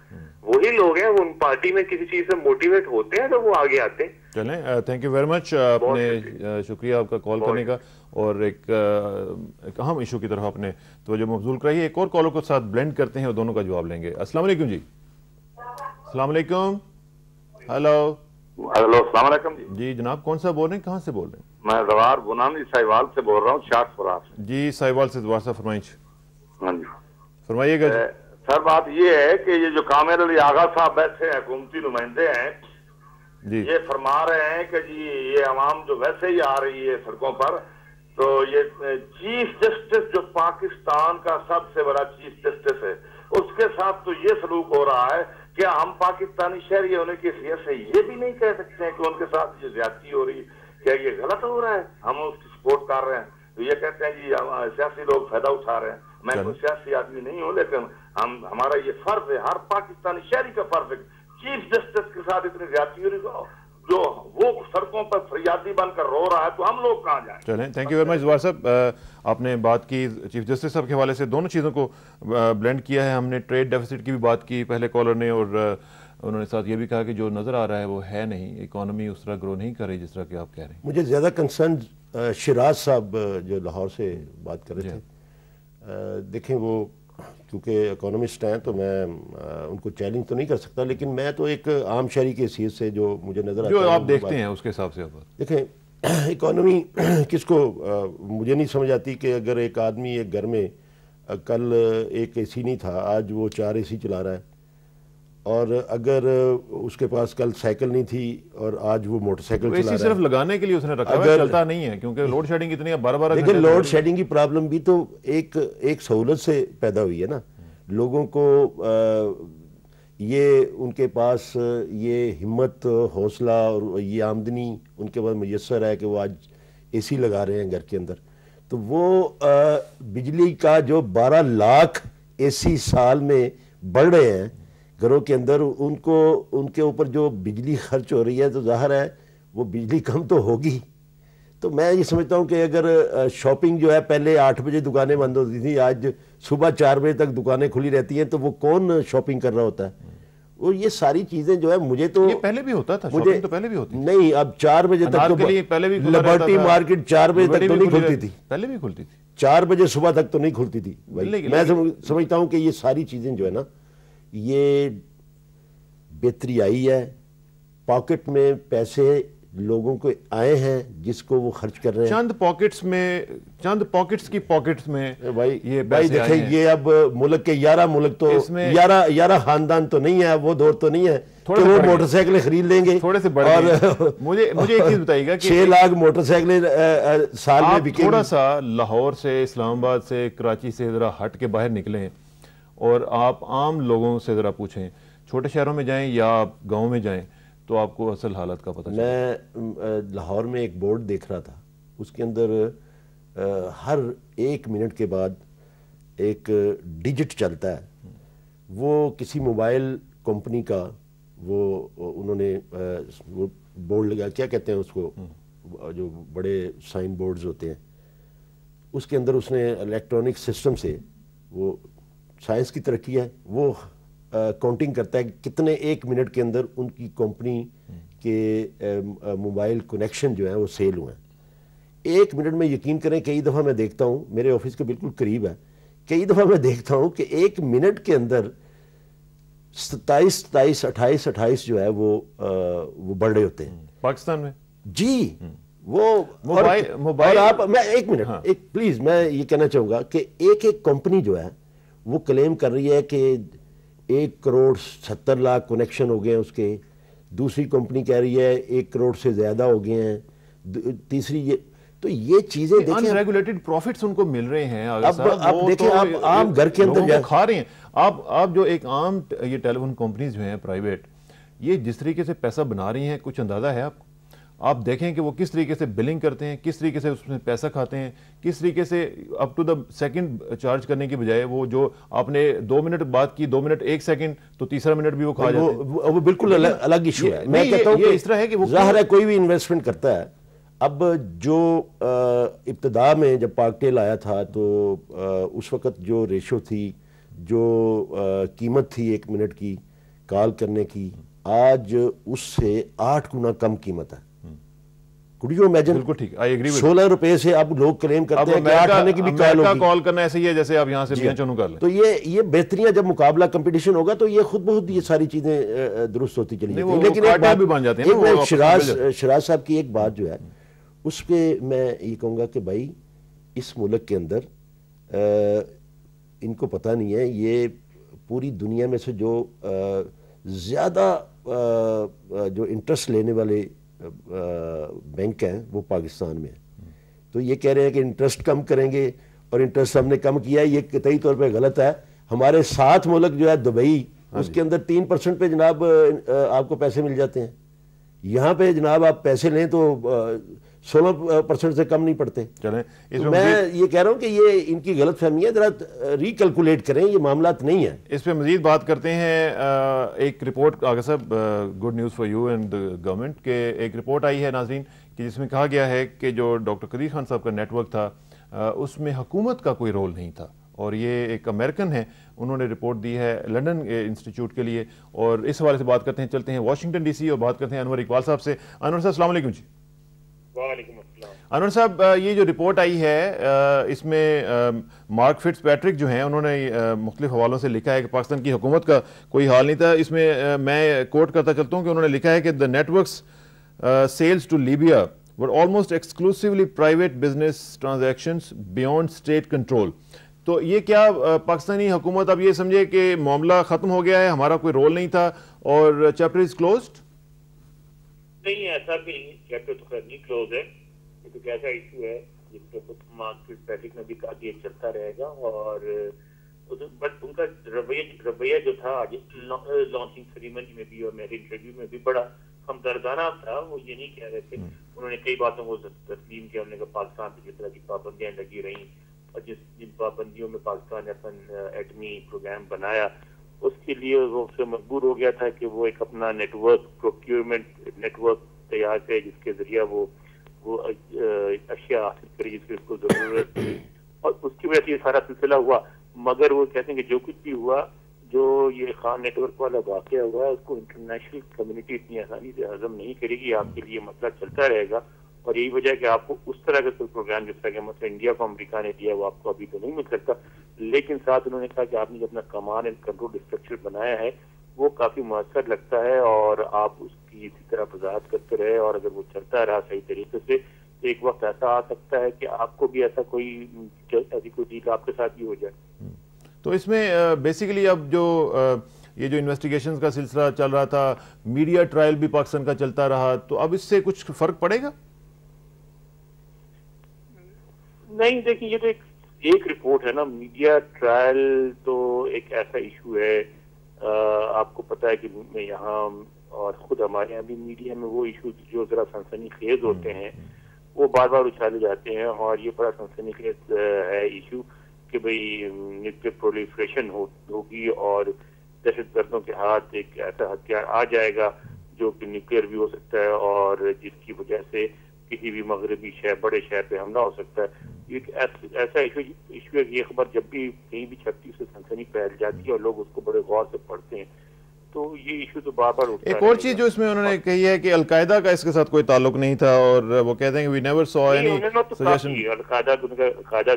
وہی لوگ ہیں, وہ پارٹی میں کسی چیز سے موٹیویٹ ہوتے ہیں تو وہ آگے آتے ہیں. چلیں, تھینک یو ویری مچ, آپ نے شکریہ آپ کا کال کرنے کا, اور ایک اہم ایشو کی طرف آپ نے توجہ مبذول کرائی. ایک اور کالر کو ساتھ بلینڈ کرتے ہیں اور دونوں کا جواب لیں گے. السلام علیکم جی. السلام علیکم. ہیلو السلام علیکم جی جناب, کون سا بول رہے ہیں, کہاں سے بول رہے ہیں؟ میں زوار بنانی ساہیوال سے بول رہا ہوں, شاٹ فراس. جی ساہیوال سے زوار صاحب فرمائیں. ہاں جی فرمائیے گا. سر بات یہ ہے کہ یہ جو کامر علی آغا صاحب بیٹھے ہیں, حکومتی نمائندے ہیں, یہ فرما رہے ہیں کہ جی یہ عوام جو ویسے ہی آ رہی ہے سڑکوں پر, تو یہ چیف جسٹس جو پاکستان کا سب سے بڑا چیف جسٹس ہے, اس کے ساتھ تو یہ سلوک ہو رہا ہے کہ ہم پاکستانی شہری ہونے کی حیثیت سے یہ بھی نہیں کہہ سکتے ہیں کہ ان کے ساتھ یہ زیادتی ہو رہی ہے, کیا یہ غلط ہو رہا ہے, ہم اس کی سپورٹ کر رہے ہیں. تو یہ کہتے ہیں جی سیاسی لوگ فائدہ اٹھا رہے ہیں. میں کوئی سیاسی آدمی نہیں ہوں, لیکن ہمارا یہ فرض ہے, ہر پاکستانی شہری کا فرض ہے, چیف جسٹس کے ساتھ اتنی زیادتی ہو رہی ہے, جو وہ سڑکوں پر فریادی بن کر رو رہا ہے, تو ہم لوگ کہاں جائیں. چلیں, تھینک یو ویری مچ زوار صاحب. آپ نے بات کی چیف جسٹس صاحب کے حوالے سے, دونوں چیزوں کو بلینڈ کیا ہے. ہم نے ٹریڈ ڈیفیسٹ کی بھی بات کی پہلے کالر نے, اور انہوں نے ساتھ یہ بھی کہا کہ جو نظر آ رہا ہے وہ ہے نہیں, اکانومی اس طرح گرو نہیں کر رہی جس طرح کہ آپ کہہ رہے ہیں. مجھے زیادہ کنسرن شراز صاحب جو لاہور سے بات کر رہے تھے, دیکھیں وہ کیونکہ اکانومسٹ ہیں تو میں ان کو چیلنج تو نہیں کر سکتا, لیکن میں تو ایک عام شہری کی حیثیت سے جو مجھے نظر آتا ہے, جو آپ دیکھتے ہیں اس کے حساب سے. دیکھیں اکانومی کس کو, مجھے نہیں سمجھ آتی کہ اگر ایک آدمی ایک گھر میں کل ایک اے سی نہیں تھا, آج وہ 4 اے سی چلا رہا ہے, اور اگر اس کے پاس کل سائیکل نہیں تھی اور آج وہ موٹر سائیکل چلا رہا ہے. صرف لگانے کے لیے اس نے رکھا ہے, چلتا نہیں ہے کیونکہ لوڈ شیڈنگ اتنی ہے, 12 لیکن لوڈ شیڈنگ کی پرابلم بھی تو ایک سہولت سے پیدا ہوئی ہے نا. لوگوں کو یہ ان کے پاس یہ ہمت, حوصلہ اور یہ آمدنی ان کے پاس میسر ہے کہ وہ آج اے سی لگا رہے ہیں گھر کے اندر. تو وہ بجلی کا جو 12 لاکھ اے سی سال میں بڑھ رہے ہیں گھروں کے اندر, ان کے اوپر جو بجلی خرچ ہو رہی ہے, تو ظاہر ہے وہ بجلی کم تو ہوگی. تو میں یہ سمجھتا ہوں کہ اگر شاپنگ جو ہے پہلے 8 بجے دکانیں بند ہوتی تھیں, آج صبح 4 بجے تک دکانیں کھلی رہتی ہیں, تو وہ کون شاپنگ کر رہا ہوتا ہے؟ اور یہ ساری چیزیں جو ہے مجھے تو پہلے بھی ہوتا تھا, شاپنگ تو پہلے بھی ہوتی نہیں, اب 4 بجے تک تو لبرٹی مارکیٹ 4 بجے تک تو نہیں کھلتی تھی, پہلے بھی کھلتی تھی, 4 بجے صبح تک تو نہیں کھلتی تھی. میں سمجھتا ہوں کہ یہ ساری چیزیں جو ہے نا, یہ بہتری آئی ہے, پاکٹ میں پیسے لوگوں کو آئے ہیں جس کو وہ خرچ کر رہے ہیں. چند پاکٹس کی پاکٹس میں بھائی یہ دیکھیں, یہ اب ملک کے 11 ملک تو 11 خاندان تو نہیں ہے, وہ دور تو نہیں ہے کہ وہ موٹر سائیکلیں خرید لیں گے. تھوڑے سے بڑھ گئے. مجھے ایک چیز بتائیے گا کہ 6 لاکھ موٹر سائیکلیں سال میں بکیں. تھوڑا سا لاہور سے, اسلام آباد سے, کراچی سے ذرا ہٹ کے باہر نکلیں اور آپ عام لوگوں سے ذرا پوچھیں, چھوٹے شہروں میں جائیں یا آپ گاؤں میں جائیں, تو آپ کو اصل حالت کا پتہ چلے. میں لاہور میں ایک بورڈ دیکھ رہا تھا, اس کے اندر ہر 1 منٹ کے بعد ایک ڈیجٹ چلتا ہے. وہ کسی موبائل کمپنی کا انہوں نے وہ بورڈ لگا, کیا کہتے ہیں اس کو, جو بڑے سائن بورڈز ہوتے ہیں, اس کے اندر اس نے الیکٹرانک سسٹم سے, وہ سائنس کی ترقی ہے, وہ کاؤنٹنگ کرتا ہے کتنے 1 منٹ کے اندر ان کی کمپنی کے موبائل کنیکشن جو ہیں وہ سیل ہوئے ہیں. 1 منٹ میں یقین کریں, کئی دفعہ میں دیکھتا ہوں, میرے آفس کے بالکل قریب ہے, کئی دفعہ میں دیکھتا ہوں کہ 1 منٹ کے اندر 27 جو ہے وہ بڑھ رہے ہوتے ہیں پاکستان میں. جی وہ موبائل آپ, میں 1 منٹ پلیز میں یہ کہنا چاہوں گا کہ ایک کمپنی جو ہے وہ کلیم کر رہی ہے کہ 1 کروڑ 70 لاکھ کنیکشن ہو گئے ہیں اس کے, دوسری کمپنی کہہ رہی ہے 1 کروڑ سے زیادہ ہو گئے ہیں, تیسری یہ. تو یہ چیزیں دیکھیں, ان ریگولیٹڈ پروفٹس ان کو مل رہے ہیں. اب دیکھیں, آپ عام گھر کے اندر کھا رہے ہیں. آپ جو ایک عام یہ ٹیلی فون کمپنیز جو ہیں پرائیویٹ, یہ جس طریقے سے پیسہ بنا رہی ہیں, کچھ اندازہ ہے آپ کو؟ آپ دیکھیں کہ وہ کس طریقے سے بلنگ کرتے ہیں, کس طریقے سے اس میں پیسہ کھاتے ہیں, کس طریقے سے up to the second charge کرنے کی بجائے وہ جو آپ نے 2 منٹ بات کی, 2 منٹ 1 سیکنڈ, تو تیسرا منٹ بھی وہ کھا جاتے ہیں. وہ بالکل الگ ایشو ہے. میں کہتا ہوں کہ اس طرح ہے کہ وہ ظاہر ہے کوئی بھی انویسٹمنٹ کرتا ہے. اب جو ابتدا میں جب پاکٹیل آیا تھا تو اس وقت جو ریشو تھی, جو قیمت تھی 1 منٹ کی کال کرنے کی, آج اس سے 8 گنا کم قیمت ہے. Could you imagine? بالکل ٹھیک, I agree with 16 روپے سے اب لوگ کلیم کرتے ہیں کہ 8 آنے کی بھی کال ہوگی. کال کرنا ایسے ہی ہے جیسے آپ یہاں سے بیان چونو کر لیں. تو یہ بہتریاں, جب مقابلہ کمپٹیشن ہوگا تو یہ خود بہت یہ ساری چیزیں درست ہوتی چلی جاتی ہیں. لیکن ایک بات, شراز صاحب کی ایک بات جو ہے اس پہ میں یہ کہوں گا کہ بھائی اس ملک کے اندر ان کو پتہ نہیں ہے, یہ پوری دنیا میں سے جو زیادہ جو انٹرسٹ لینے والے بینک ہیں وہ پاکستان میں ہیں. تو یہ کہہ رہے ہیں کہ انٹرسٹ کم کریں گے, اور انٹرسٹ ہم نے کم کیا ہے, یہ قطعی طور پہ غلط ہے. ہمارے ساتھ ملک جو ہے دبئی, اس کے اندر 3% پہ جناب آپ کو پیسے مل جاتے ہیں. یہاں پہ جناب آپ پیسے لیں تو 16% سے کم نہیں پڑتے. میں یہ کہہ رہا ہوں کہ یہ ان کی غلط فہمی ہے, ذرا ریکیلکولیٹ کریں, یہ معاملات نہیں ہیں. اس پہ مزید بات کرتے ہیں. ایک رپورٹ, آغا صاحب, good news for you and government, کہ ایک رپورٹ آئی ہے ناظرین کہ جس میں کہا گیا ہے کہ جو ڈاکٹر قدیر خان صاحب کا نیٹ ورک تھا اس میں حکومت کا کوئی رول نہیں تھا. اور یہ ایک امریکن ہے, انہوں نے رپورٹ دی ہے لنڈن انسٹیٹیوٹ کے لیے, اور اس حوالے سے بات کرتے ہیں. چلتے ہیں واشنگٹن ڈی سی اور بات کرتے ہیں انور اقبال صاحب سے. انور صاحب السلام علیکم. جی وعلیکم السلام. انور صاحب, یہ جو رپورٹ آئی ہے اس میں مارک فٹز پیٹرک جو ہیں انہوں نے مختلف حوالوں سے لکھا ہے کہ پاکستان کی حکومت کا کوئی حال نہیں تھا. اس میں میں کوٹ کرتا چلتا ہوں کہ انہوں نے لکھا ہے کہ the networks sales to Libya were almost exclusively private business transactions beyond state control. تو یہ کیا پاکستانی حکومت اب یہ سمجھے کہ معاملہ ختم ہو گیا ہے, ہمارا کوئی رول نہیں تھا اور چیپٹر از کلوزڈ؟ نہیں, ایسا بھی نہیں, چیپٹر تو خیر نہیں کلوز ہے. یہ تو ایسا ایشو ہے جس پہ خود مارک فٹز پیٹرک نے بھی کہا کہ یہ چلتا رہے گا. اور بٹ ان کا رویہ جو تھا لانچنگ سیریمنی میں بھی اور میرے انٹرویو میں بھی بڑا ہمدردانہ تھا. وہ یہ نہیں کہہ رہے تھے, انہوں نے کئی باتوں کو تسلیم کیا. انہوں نے کہا پاکستان پہ جس طرح کی پابندیاں لگی رہیں اور جن پابندیوں میں پاکستان نے اپنا ایٹمی پروگرام بنایا, اس کے لیے وہ سے مجبور ہو گیا تھا کہ وہ ایک اپنا network procurement network تیار کرے جس کے ذریعہ وہ اشیاء حاصل کرے جس کی اس کو ضرورت تھی. اور اس کی وجہ سے یہ سارا سلسلہ ہوا. مگر وہ کہتے ہیں کہ جو کچھ بھی ہوا, جو یہ خان نیٹ ورک والا واقعہ ہوا ہے, اس کو انٹرنیشنل کمیونٹی اتنی آسانی سے ہضم نہیں کرے گی. آپ کے لیے مسئلہ چلتا رہے گا. اور یہی وجہ ہے کہ آپ کو اس طرح کا کوئی پروگرام جس طرح کہ مثلا انڈیا کو امریکہ نے دیا وہ آپ کو ابھی تو نہیں مل سکتا. لیکن ساتھ انہوں نے کہا کہ آپ نے جو اپنا کمانڈ اینڈ کنٹرول اسٹرکچر بنایا ہے وہ کافی مؤثر لگتا ہے، اور آپ اس کی اسی طرح وضاحت کرتے رہے، اور اگر وہ چلتا رہا صحیح طریقے سے تو ایک وقت ایسا آ سکتا ہے کہ آپ کو بھی ایسی کوئی ڈیل آپ کے ساتھ بھی ہو جائے. تو اس میں بیسیکلی اب جو یہ جو انویسٹیگیشنز کا سلسلہ چل رہا تھا، میڈیا ٹرائل بھی پاکستان کا چلتا رہا، تو اب اس سے کچھ فرق پڑے گا؟ نہیں، دیکھیں یہ تو ایک رپورٹ ہے نا. میڈیا ٹرائل تو ایک ایسا ایشو ہے، آپ کو پتا ہے کہ یہاں اور خود ہمارے یہاں بھی میڈیا میں وہ ایشو جو ذرا سنسنی خیز ہوتے ہیں وہ بار بار اچھالے جاتے ہیں، اور یہ بڑا سنسنی خیز ہے ایشو کہ بھئی نیوکلیئر پرولیفریشن ہوگی اور دہشت گردوں کے ہاتھ ایک ایسا ہتھیار آ جائے گا جو کہ نیوکلیئر بھی ہو سکتا ہے، اور جس کی وجہ سے کسی بھی مغربی شہر بڑے شہر پہ حملہ ہو سکتا ہے. ایک ایسا ایشو ہے کہ یہ خبر جب بھی کہیں بھی چھپتی ہے اس سے سنسنی پھیل جاتی ہے اور لوگ اس کو بڑے غور سے پڑھتے ہیں، تو یہ ایشو تو بار بار اٹھتا ہے. ایک اور چیز جو اس میں انہوں نے کہی ہے کہ القاعدہ کا اس کے ساتھ کوئی تعلق نہیں تھا، اور وہ کہتے ہیں کہ we never saw any suggestion. القاعدہ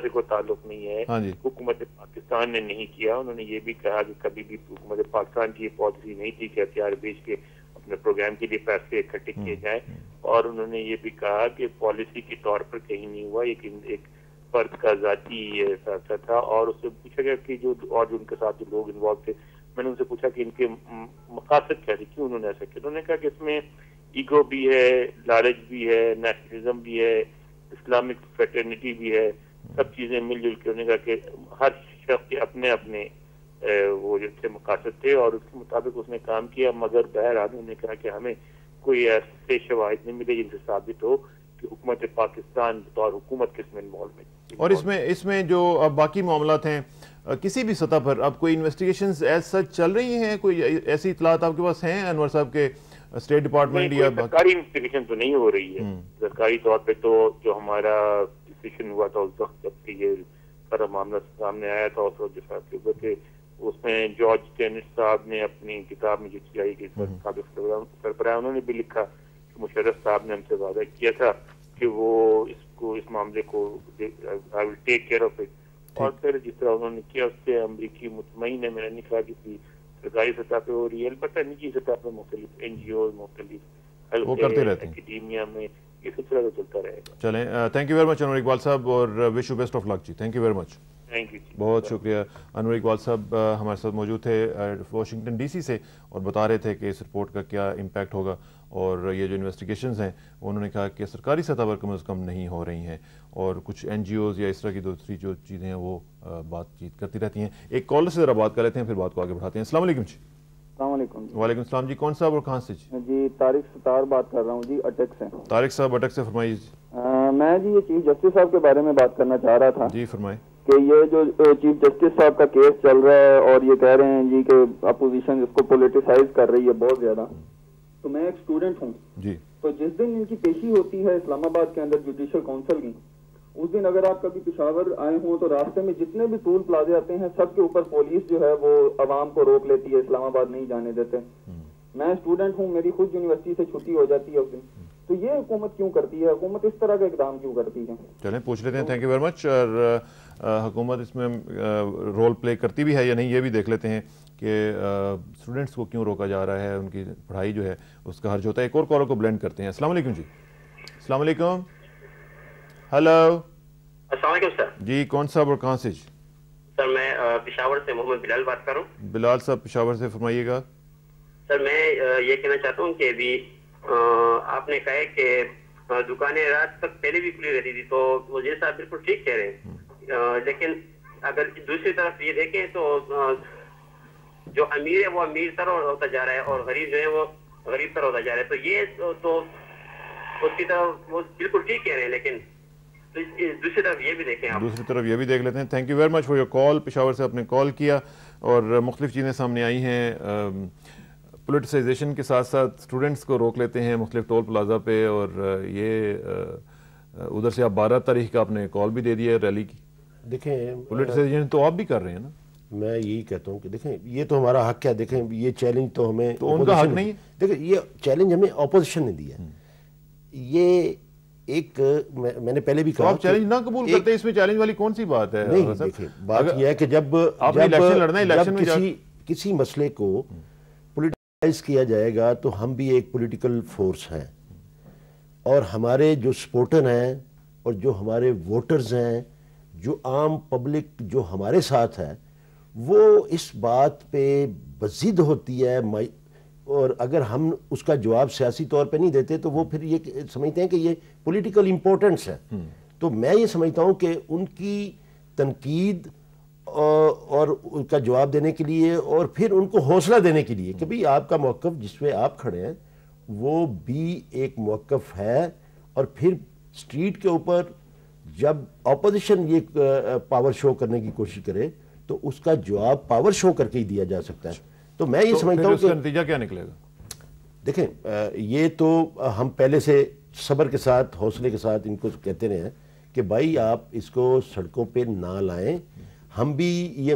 سے کوئی تعلق نہیں ہے، حکومت پاکستان نے نہیں کیا. انہوں نے یہ بھی کہا کہ کبھی بھی حکومت پاکستان کی یہ پالیسی نہیں تھی کہ ہتھیار بیچ کے اپنے پروگرام کے لیے پیسے اکٹھے کیے جائیں، اور انہوں نے یہ بھی کہا کہ پالیسی کے طور پر کہیں نہیں ہوا، ایک فرد کا ذاتی فیصلہ تھا. اور اس سے پوچھا گیا کہ جو ان کے ساتھ جو لوگ انوالو تھے، میں نے ان سے پوچھا کہ ان کے مقاصد کیا تھے، کیوں انہوں نے ایسا کیا. انہوں نے کہا کہ اس میں ایگو بھی ہے، لالچ بھی ہے، نیشنلزم بھی ہے، اسلامک فیٹرنیٹی بھی ہے، سب چیزیں مل جل کے. انہوں نے کہا کہ ہر شخص کے اپنے اپنے وہ جو تھے مقاصد تھے، اور اس کے مطابق اس نے کام کیا. مگر بہرحال انہوں نے کہا کہ ہمیں کوئی ایسے شواہد نہیں ملے جن سے ثابت ہو کہ حکومت پاکستان بطور حکومت کس میں انوالو ہے. اور اس میں جو اب باقی معاملات ہیں کسی بھی سطح پر، اب کوئی انویسٹیگیشنز ایز سچ چل رہی ہیں؟ کوئی ایسی اطلاعات آپ کے پاس ہیں انور صاحب کے اسٹیٹ ڈپارٹمنٹ یا سرکاری انویسٹیگیشن تو نہیں ہو رہی ہے. سرکاری طور پہ تو جو ہمارا ڈسیشن ہوا تھا اس وقت جب کہ یہ سارا معاملہ سامنے آیا تھا، اس وقت جو صاحب ہوئے تھے اس میں جارج ٹینٹ صاحب نے اپنی کتاب میں جو چلائی کہ سابق سربراہ انہوں نے بھی لکھا کہ مشرف صاحب نے ہم سے وعدہ کیا تھا کہ وہ اس معاملے کو I will take care of it. اور پھر جس طرح انہوں نے کیا اس سے امریکی مطمئن ہے. میں نے نہیں کہا کہ سرکاری سطح پہ ہو رہی ہے، البتہ نجی سطح پہ مختلف NGOs مختلف اکیڈیمیا میں یہ سلسلہ تو چلتا رہے گا. چلیں، thank you very much Anwar Iqbal صاحب، اور wish you best of luck ji. Thank you very much. بہت شکریہ. انور اقبال صاحب ہمارے ساتھ موجود تھے واشنگٹن ڈی سی سے، اور بتا رہے تھے کہ اس رپورٹ کا کیا امپیکٹ ہوگا، اور یہ جو انویسٹیگیشنز ہیں انہوں نے کہا کہ سرکاری سطح پر کم از کم نہیں ہو رہی ہیں، اور کچھ NGOs یا اس طرح کی دوسری جو چیزیں ہیں وہ بات چیت کرتی رہتی ہیں. ایک کالر سے ذرا بات کر لیتے ہیں، پھر بات کو آگے بڑھاتے ہیں. السلام علیکم جی. السلام علیکم. وعلیکم السلام جی. کون صاحب اور کہاں سے جی؟ طارق ستار بات کر رہا ہوں جی، اٹک سے. طارق صاحب اٹک سے، فرمائیے جی. میں جی یہ چیف جسٹس صاحب کے بارے میں بات کرنا چاہ رہا تھا. جی فرمائیں. کہ یہ جو چیف جسٹس صاحب کا کیس چل رہا ہے اور یہ کہہ رہے ہیں جی کہ اپوزیشن اس کو پولیٹیسائز کر رہی ہے بہت زیادہ. تو میں ایک اسٹوڈنٹ ہوں جی. تو جس دن ان کی پیشی ہوتی ہے اسلام آباد کے اندر جوڈیشل کونسل کی، اس دن اگر آپ کبھی پشاور آئے ہوں تو راستے میں جتنے بھی ٹول پلازے آتے ہیں سب کے اوپر پولیس جو ہے وہ عوام کو روک لیتی ہے، اسلام آباد نہیں جانے دیتے. میں اسٹوڈنٹ ہوں، میری خود یونیورسٹی سے چھٹی ہو جاتی ہے اس دن. تو یہ حکومت کیوں کرتی ہے؟ حکومت اس طرح کا اقدام کیوں کرتی ہے؟ چلیں پوچھ لیتے ہیں. تھینک یو ویری مچ. اور حکومت اس میں رول پلے کرتی بھی ہے یا نہیں یہ بھی دیکھ لیتے ہیں کہ اسٹوڈنٹس کو کیوں روکا جا رہا ہے، ان کی پڑھائی جو ہے اس کا حرج ہوتا ہے. ایک اور کالر کو بلینڈ کرتے ہیں. السلام علیکم جی. السلام علیکم. ہیلو. السلام علیکم سر. جی کون صاحب اور کہاں سے جی؟ سر میں پشاور سے محمد بلال بات کر رہا ہوں. بلال صاحب پشاور سے، فرمائیے گا. سر میں یہ کہنا چاہتا ہوں کہ ابھی آپ نے کہا ہے کہ دکانیں رات تک پہلے بھی کھلی رہتی تھی، تو وزیر صاحب بالکل ٹھیک کہہ رہے ہیں. لیکن اگر دوسری طرف یہ دیکھیں تو جو امیر ہے وہ امیر تر ہوتا جا رہا ہے اور غریب جو ہے وہ غریب تر ہوتا جا رہا ہے. تو یہ تو اس کی طرف وہ بالکل ٹھیک کہہ رہے ہیں، لیکن دوسری طرف یہ بھی دیکھیں آپ. دوسری طرف یہ بھی دیکھ لیتے ہیں. Thank you very much for your call. Peshawar سے آپ نے کال کیا اور مختلف چیزیں سامنے آئی ہیں. پولیٹیسائزیشن کے ساتھ ساتھ اسٹوڈنٹس کو روک لیتے ہیں مختلف ٹول پلازا پہ، اور یہ ادھر سے آپ 12 تاریخ کا آپ نے کال بھی دے دیا ہے ریلی کی. دیکھیں پولیٹیسائزیشن تو آپ بھی کر رہے ہیں نا. میں یہی کہتا ہوں کہ دیکھیں یہ تو ہمارا حق ہے. دیکھیں یہ چیلنج تو ہمیں، تو ان کا حق نہیں ہے. دیکھیں یہ چیلنج ہمیں اپوزیشن نے دیا. یہ ایک میں نے پہلے بھی کہا آپ چیلنج نہ قبول کرتے، اس میں چیلنج والی کون سی بات ہے؟ نہیں دیکھیں بات یہ ہے کہ جب آپ نے الیکشن لڑنا ہے، الیکشن میں کسی مسئلے کو اس کیا جائے گا تو ہم بھی ایک پولیٹیکل فورس ہیں، اور ہمارے جو سپورٹر ہیں اور جو ہمارے ووٹرز ہیں، جو عام پبلک جو ہمارے ساتھ ہے، وہ اس بات پہ بضد ہوتی ہے، اور اگر ہم اس کا جواب سیاسی طور پہ نہیں دیتے تو وہ پھر یہ سمجھتے ہیں کہ یہ پولیٹیکل امپورٹنس ہے۔ تو میں یہ سمجھتا ہوں کہ ان کی تنقید اور ان کا جواب دینے کے لیے اور پھر ان کو حوصلہ دینے کے لیے کہ بھئی آپ کا موقف جس پہ آپ کھڑے ہیں وہ بھی ایک موقف ہے، اور پھر سٹریٹ کے اوپر جب اپوزیشن یہ پاور شو کرنے کی کوشش کرے تو اس کا جواب پاور شو کر کے ہی دیا جا سکتا ہے۔ تو میں یہ سمجھتا ہوں کہ نتیجہ کیا نکلے گا؟ دیکھیں یہ تو ہم پہلے سے صبر کے ساتھ حوصلے کے ساتھ ان کو کہتے رہے ہیں کہ بھائی آپ اس کو سڑکوں پہ نہ لائیں، ہم بھی یہ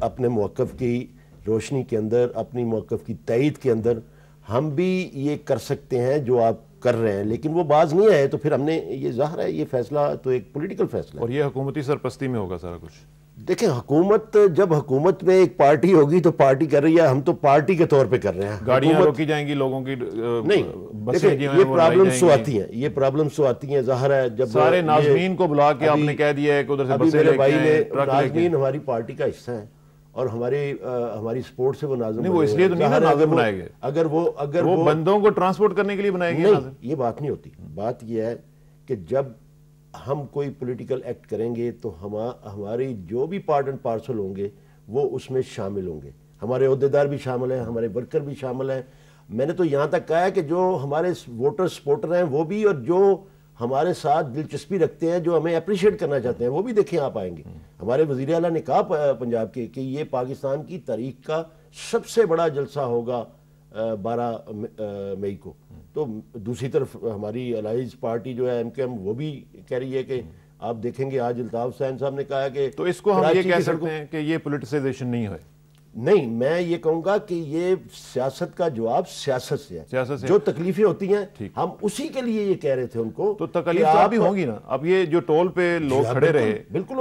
اپنے موقف کی روشنی کے اندر، اپنی موقف کی تائید کے اندر ہم بھی یہ کر سکتے ہیں جو آپ کر رہے ہیں، لیکن وہ باز نہیں آئے تو پھر ہم نے یہ ظاہر ہے یہ فیصلہ تو ایک پولیٹیکل فیصلہ ہے، اور یہ حکومتی سرپرستی میں ہوگا سارا کچھ۔ دیکھیں حکومت جب حکومت میں ایک پارٹی ہوگی تو پارٹی کر رہی ہے، ہم تو پارٹی کے طور پہ کر رہے ہیں۔ گاڑیاں روکی جائیں گی لوگوں کی، نہیں دیکھیں یہ پرابلمس تو آتی ہیں، یہ پرابلمس تو آتی ہیں، ظاہر ہے جب سارے ناظمین کو بلا کے آپ نے کہہ دیا ہے کہ ادھر سے بسیں لے کے آئیں، ٹرک لے کے۔ ناظمین ہماری پارٹی کا حصہ ہیں اور ہماری سپورٹ سے وہ ناظم نہیں، وہ اس لیے تو نہیں ناظم بنائے گئے، اگر وہ بندوں کو ٹرانسپورٹ کرنے کے لیے بنائے گئے ناظم۔ یہ بات نہیں ہوتی، بات یہ ہے کہ جب ہم کوئی پولیٹیکل ایکٹ کریں گے تو ہماری جو بھی پارٹ اینڈ پارسل ہوں گے وہ اس میں شامل ہوں گے، ہمارے عہدیدار بھی شامل ہیں، ہمارے ورکر بھی شامل ہیں۔ میں نے تو یہاں تک کہا ہے کہ جو ہمارے ووٹر سپورٹر ہیں وہ بھی، اور جو ہمارے ساتھ دلچسپی رکھتے ہیں، جو ہمیں اپریشیٹ کرنا چاہتے ہیں، وہ بھی دیکھیں آپ آئیں گے۔ ہمارے وزیر اعلیٰ نے کہا پنجاب کے کہ یہ پاکستان کی تاریخ کا سب سے بڑا جلسہ ہوگا 12 مئی کو۔ تو دوسری طرف ہماری الائز پارٹی جو ہے MKM وہ بھی کہہ رہی ہے کہ آپ دیکھیں گے آج الطاف حسین صاحب نے کہا کہ تو اس کو ہم یہ کہہ سکتے ہیں کہ یہ پولیٹیسائزیشن نہیں ہے؟ نہیں، میں یہ کہوں گا کہ یہ سیاست کا جواب سیاست سے ہے، جو تکلیفیں ہوتی ہیں ہم اسی کے لیے یہ کہہ رہے تھے ان کو۔ تو تکلیف آپ بھی ہوں گی نا، اب یہ جو ٹول پہ لوگ کھڑے رہے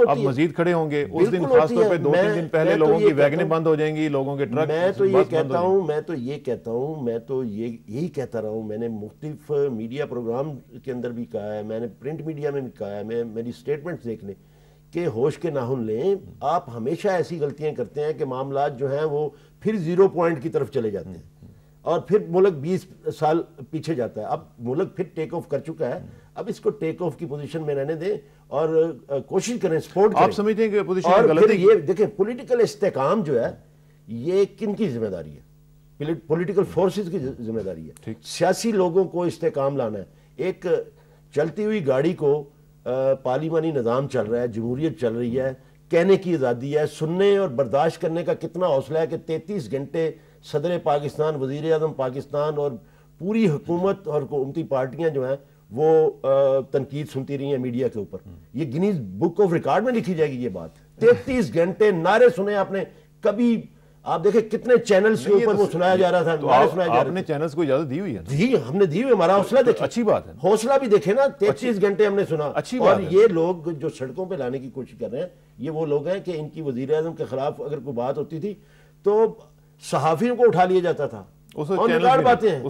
اب مزید کھڑے ہوں گے، اس دن خاص طور پہ 2-3 دن پہلے لوگوں کی ویگنیں بند ہو جائیں گی، لوگوں کے ٹرک۔ میں تو یہ کہتا ہوں یہی کہتا رہا ہوں، میں نے مختلف میڈیا پروگرام کے اندر بھی کہا ہے، میں نے پرنٹ میڈیا میں بھی کہا ہے، میری سٹیٹمنٹس دیکھ لیں کہ ہوش کے ناخن لیں۔ آپ ہمیشہ ایسی غلطیاں کرتے ہیں کہ معاملات جو ہیں وہ پھر 0 پوائنٹ کی طرف چلے جاتے ہیں اور پھر ملک 20 سال پیچھے جاتا ہے۔ اب ملک پھر ٹیک آف کر چکا ہے، اب اس کو ٹیک آف کی پوزیشن میں رہنے دیں اور کوشش کریں، سپورٹ کریں۔ آپ سمجھتے ہیں کہ پوزیشن اور غلط پھر یہ دیکھیں پولیٹیکل استحکام جو ہے یہ کن کی ذمہ داری ہے؟ پولیٹیکل فورسز کی ذمہ داری ہے، سیاسی لوگوں کو استحکام لانا ہے۔ ایک چلتی ہوئی گاڑی کو پارلیمانی نظام چل رہا ہے، جمہوریت چل رہی ہے، کہنے کی آزادی ہے، سننے اور برداشت کرنے کا کتنا حوصلہ ہے کہ 33 گھنٹے صدر پاکستان، وزیر اعظم پاکستان اور پوری حکومت اور حکومتی پارٹیاں جو ہیں وہ تنقید سنتی رہی ہیں میڈیا کے اوپر۔ یہ گنیز بک آف ریکارڈ میں لکھی جائے گی یہ بات۔ 33 گھنٹے نعرے سنے آپ نے، کبھی آپ دیکھیں کتنے چینلز کے اوپر وہ سنایا جا رہا تھا، نعرے سنائے جا رہے تھے۔ آپ نے چینلز کو اجازت دی ہوئی ہے؟ جی ہم نے دی ہوئی، ہمارا حوصلہ دیکھیں، اچھی بات ہے، حوصلہ بھی دیکھیں نا، 33 گھنٹے ہم نے سنا۔ اور یہ لوگ جو سڑکوں پہ لانے کی کوشش کر رہے ہیں یہ وہ لوگ ہیں کہ ان کی وزیر اعظم کے خلاف اگر کوئی بات ہوتی تھی تو صحافیوں کو اٹھا لیا جاتا تھا، باتیں ہیں۔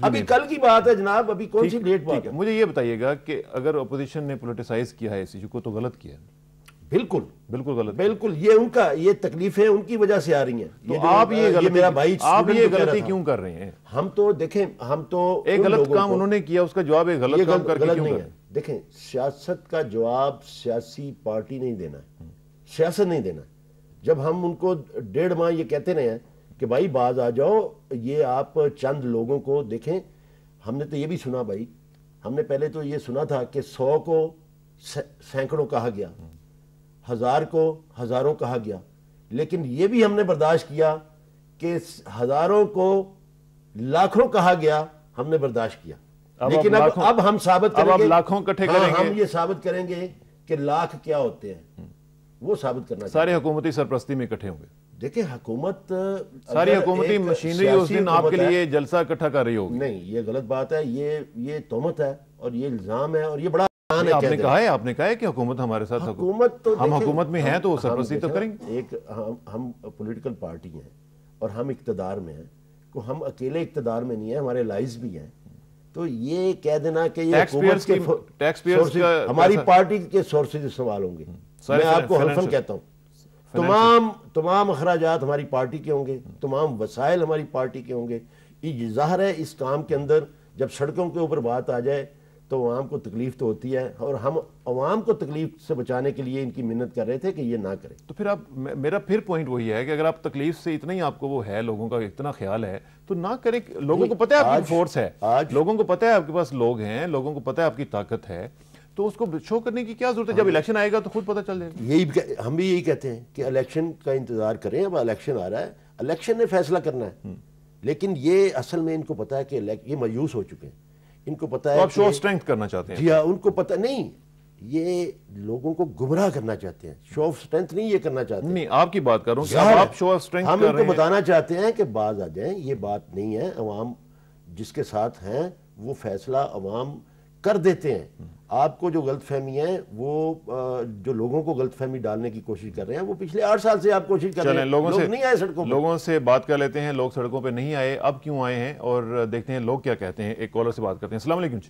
ابھی کل کی بات ہے جناب، ابھی کون سی لیٹ بات ہے؟ مجھے یہ بتائیے گا کہ اگر اپوزیشن نے پولیٹیسائز کیا ہے اس ایشو کو تو غلط کیا ہے؟ بالکل غلط، بالکل۔ یہ ان کا یہ تکلیفیں ان کی وجہ سے آ رہی ہیں۔ آپ یہ غلطی کیوں کر رہے ہیں؟ ہم تو دیکھیں، ہم تو ایک غلط کام انہوں نے کیا، اس کا جواب ایک غلط کام کر کے کیوں نہیں ہے؟ دیکھیں سیاست کا جواب سیاسی پارٹی نہیں دینا ہے، سیاست نہیں دینا ہے۔ جب ہم ان کو 1.5 ماہ یہ کہتے رہے ہیں کہ بھائی باز آ جاؤ، یہ آپ چند لوگوں کو دیکھیں، ہم نے تو یہ بھی سنا بھائی، ہم نے پہلے تو یہ سنا تھا کہ 100 کو سینکڑوں کہا گیا، 1000 کو ہزاروں کہا گیا، لیکن یہ بھی ہم نے برداشت کیا کہ ہزاروں کو لاکھوں کہا گیا، ہم نے برداشت کیا۔ لیکن اب ہم ثابت کریں گے، لاکھوں کٹھے کریں گے، ہم یہ ثابت کریں گے کہ لاکھ کیا ہوتے ہیں، وہ ثابت کرنا چاہتے ہیں۔ سارے حکومتی سرپرستی میں اکٹھے ہوں گے۔ دیکھیں حکومت ساری حکومتی مشینری اس دن آپ کے لیے جلسہ اکٹھا کر رہی ہوگی۔ نہیں، یہ غلط بات ہے، یہ تہمت ہے اور یہ الزام ہے اور یہ بڑا آپ نے کہا ہے کہ حکومت ہمارے ساتھ، ہم حکومت میں ہیں تو سرپرستی تو کریں گے۔ ہم پولیٹیکل پارٹی ہیں اور ہم اقتدار میں ہیں، کو ہم اکیلے اقتدار میں نہیں ہیں, ہمارے لائز بھی ہیں. تو یہ کہہ دینا کہ یہ حکومت کے ہماری پارٹی کے سورسز استعمال ہوں گے, میں آپ کو حلفاً کہتا ہوں تمام اخراجات ہماری پارٹی کے ہوں گے, تمام وسائل ہماری پارٹی کے ہوں گے. یہ ظاہر ہے اس کام کے اندر جب سڑکوں کے اوپر بات آ جائے تو عوام کو تکلیف تو ہوتی ہے, اور ہم عوام کو تکلیف سے بچانے کے لیے ان کی منت کر رہے تھے کہ یہ نہ کریں. تو پھر آپ, میرا پھر پوائنٹ وہی ہے کہ اگر آپ تکلیف سے اتنا ہی آپ کو وہ ہے, لوگوں کا اتنا خیال ہے, تو نہ کریں. لوگوں کو پتہ ہے آپ کی فورس ہے, لوگوں کو پتہ ہے آپ کے پاس لوگ ہیں, لوگوں کو پتہ ہے آپ کی طاقت ہے, تو اس کو شو کرنے کی کیا ضرورت ہے؟ جب الیکشن آئے گا تو خود پتہ چل جائے گا. یہی ہم بھی یہی کہتے ہیں کہ الیکشن کا انتظار کریں. اب الیکشن آ رہا ہے, الیکشن نے فیصلہ کرنا ہے, لیکن یہ اصل میں ان کو پتہ ہے کہ یہ مایوس ہو چکے ہیں. ان کو پتہ ہے آپ شو اسٹرینتھ کرنا چاہتے ہیں. جی ہاں, ان کو پتہ نہیں, یہ لوگوں کو گمراہ کرنا چاہتے ہیں. شو آف اسٹرینتھ نہیں یہ کرنا چاہتے ہیں. نہیں, آپ کی بات کر رہا ہوں کہ آپ شو آف اسٹرینتھ کر رہے ہیں. ہم ان کو بتانا چاہتے ہیں کہ باز آ جائیں, یہ بات نہیں ہے. عوام جس کے ساتھ ہیں وہ فیصلہ عوام کر دیتے ہیں. آپ کو جو غلط فہمی ہے, وہ جو لوگوں کو غلط فہمی ڈالنے کی کوشش کر رہے ہیں, وہ پچھلے 8 سال سے آپ کوشش کر رہے ہیں. لوگ نہیں آئے سڑکوں پہ. لوگوں سے بات کر لیتے ہیں, لوگ سڑکوں پہ نہیں آئے, اب کیوں آئے ہیں, اور دیکھتے ہیں لوگ کیا کہتے ہیں. ایک کالر سے بات کرتے ہیں. السلام علیکم جی.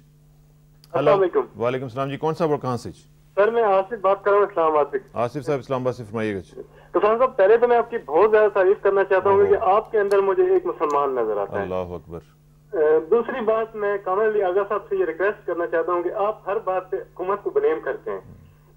السلام علیکم. وعلیکم السلام جی. کون صاحب اور کہاں سے؟ سر میں آصف بات کر رہا ہوں اسلام آباد سے. آصف صاحب اسلام آباد سے فرمائیے گا. تو صاحب پہلے تو میں آپ کی بہت زیادہ تعریف کرنا چاہتا ہوں کہ آپ کے اندر مجھے ایک مسلمان نظر آتا ہے. اللہ اکبر. دوسری بات, میں کامر علی آغا صاحب سے یہ ریکویسٹ کرنا چاہتا ہوں کہ آپ ہر بات پہ حکومت کو بلیم کرتے ہیں.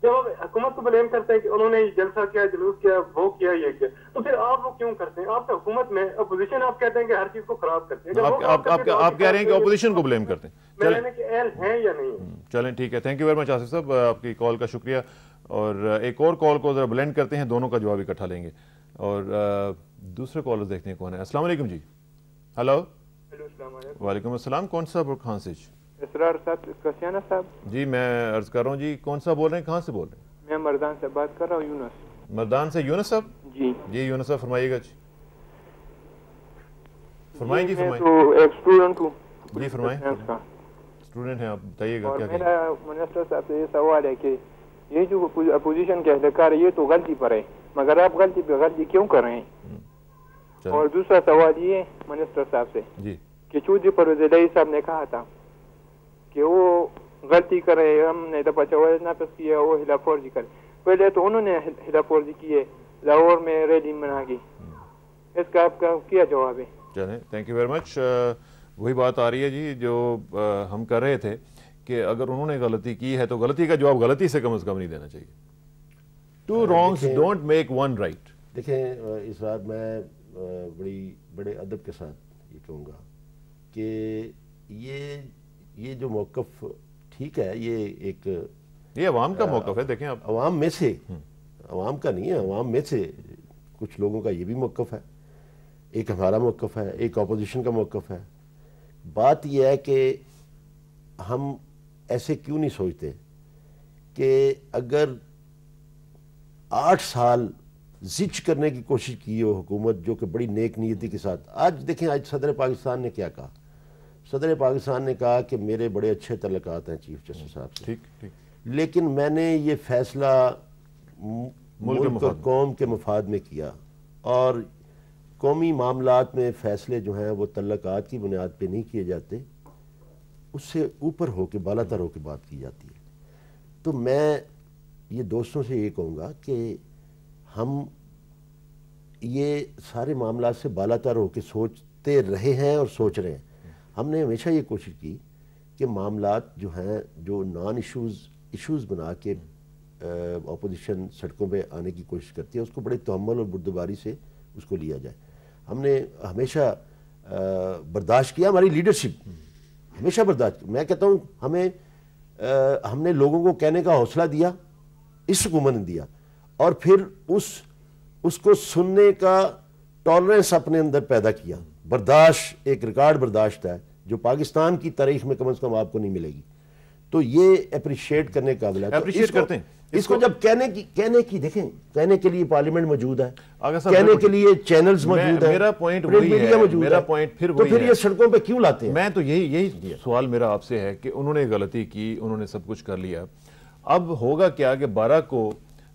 جب آپ حکومت کو بلیم کرتے ہیں کہ انہوں نے یہ جلسہ کیا, جلوس کیا, وہ کیا, یہ کیا, تو پھر آپ وہ کیوں کرتے ہیں؟ آپ حکومت میں اپوزیشن آپ کہتے ہیں کہ ہر چیز کو خراب کرتے ہیں. آپ کہہ رہے ہیں کہ اپوزیشن کو بلیم کرتے ہیں. کہ اہل ہیں یا نہیں. چلیں ٹھیک ہے, تھینک یو ویری مچ آصف صاحب, آپ کی کال کا شکریہ. اور ایک اور کال کو ذرا بلینڈ کرتے ہیں, دونوں کا جواب اکٹھا لیں گے. اور دوسرے کالر دیکھتے ہیں کون ہے. السلام علیکم جی. ہلو. السلام علیکم. وعلیکم السلام. کون صاحب اور کہاں سے؟ اسرار صاحب کسیانہ صاحب. جی میں عرض کر رہا ہوں جی, کون صاحب بول رہے ہیں, کہاں سے بول رہے ہیں؟ میں مردان سے بات کر رہا ہوں. یونس. مردان سے یونس صاحب. جی جی یونس صاحب فرمائیے گا. جی فرمائیں. جی فرمائیں. تو ایک اسٹوڈنٹ ہوں. جی فرمائیں. اسٹوڈنٹ ہیں آپ, بتائیے گا کیا. میرا منسٹر صاحب سے یہ سوال ہے کہ یہ جو اپوزیشن کے اہلکار ہے یہ تو غلطی پر ہے, مگر آپ غلطی پہ غلطی کیوں کر رہے ہیں؟ اور دوسرا سوال یہ ہے منسٹر صاحب سے جی کہ چودھری پرویز الہی صاحب نے کہا تھا کہ وہ غلطی کرے, ہم نے دفعہ 44 نافذ کیا, وہ خلاف ورزی کرے. پہلے تو انہوں نے خلاف ورزی کی ہے, لاہور میں ریلی منا کی. اس کا آپ کا کیا جواب ہے؟ چلیں تھینک یو ویری مچ. وہی بات آ رہی ہے جی جو ہم کر رہے تھے کہ اگر انہوں نے غلطی کی ہے تو غلطی کا جواب غلطی سے کم از کم نہیں دینا چاہیے. Two wrongs don't make one right. دیکھیں اس بات میں بڑے ادب کے ساتھ یہ کہوں گا کہ یہ جو موقف ٹھیک ہے, یہ عوام کا موقف ہے. دیکھیں آپ, عوام میں سے, عوام کا نہیں ہے, عوام میں سے کچھ لوگوں کا یہ بھی موقف ہے, ایک ہمارا موقف ہے, ایک اپوزیشن کا موقف ہے. بات یہ ہے کہ ہم ایسے کیوں نہیں سوچتے کہ اگر 8 سال زچ کرنے کی کوشش کی ہو حکومت, جو کہ بڑی نیک نیتی کے ساتھ, آج دیکھیں آج صدر پاکستان نے کیا کہا. صدر پاکستان نے کہا کہ میرے بڑے اچھے تعلقات ہیں چیف جسٹس صاحب سے, لیکن میں نے یہ فیصلہ ملک اور قوم کے مفاد میں کیا, اور قومی معاملات میں فیصلے جو ہیں وہ تعلقات کی بنیاد پہ نہیں کیے جاتے, اس سے اوپر ہو کے بالا تر ہو کے بات کی جاتی ہے. تو میں یہ دوستوں سے یہ کہوں گا کہ ہم یہ سارے معاملات سے بالا تر ہو کے سوچتے رہے ہیں اور سوچ رہے ہیں. ہم نے ہمیشہ یہ کوشش کی کہ معاملات جو ہیں, جو نان ایشوز بنا کے اپوزیشن سڑکوں پہ آنے کی کوشش کرتی ہے, اس کو بڑے تحمل اور بردباری سے اس کو لیا جائے. ہم نے ہمیشہ برداشت کیا, ہماری لیڈرشپ ہمیشہ برداشت کی. میں کہتا ہوں ہم نے لوگوں کو کہنے کا حوصلہ دیا, اس حکومت نے دیا, اور پھر اس کو سننے کا ٹالرنس اپنے اندر پیدا کیا. برداشت, ایک ریکارڈ برداشت ہے جو پاکستان کی تاریخ میں کم از کم آپ کو نہیں ملے گی. تو یہ اپریشیٹ کرنے کا قابل ہے. اپریشیٹ کرتے ہیں اس کو. جب کہنے کی دیکھیں, کہنے کے لیے پارلیمنٹ موجود ہے, کہنے کے لیے چینلز موجود ہیں, میرا پوائنٹ وہی ہے, میرا پوائنٹ پھر وہی ہے. تو پھر یہ سڑکوں پہ کیوں لاتے ہیں؟ میں تو یہی سوال میرا آپ سے ہے کہ انہوں نے غلطی کی, انہوں نے سب کچھ کر لیا, اب ہوگا کیا کہ 12 کو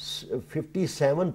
57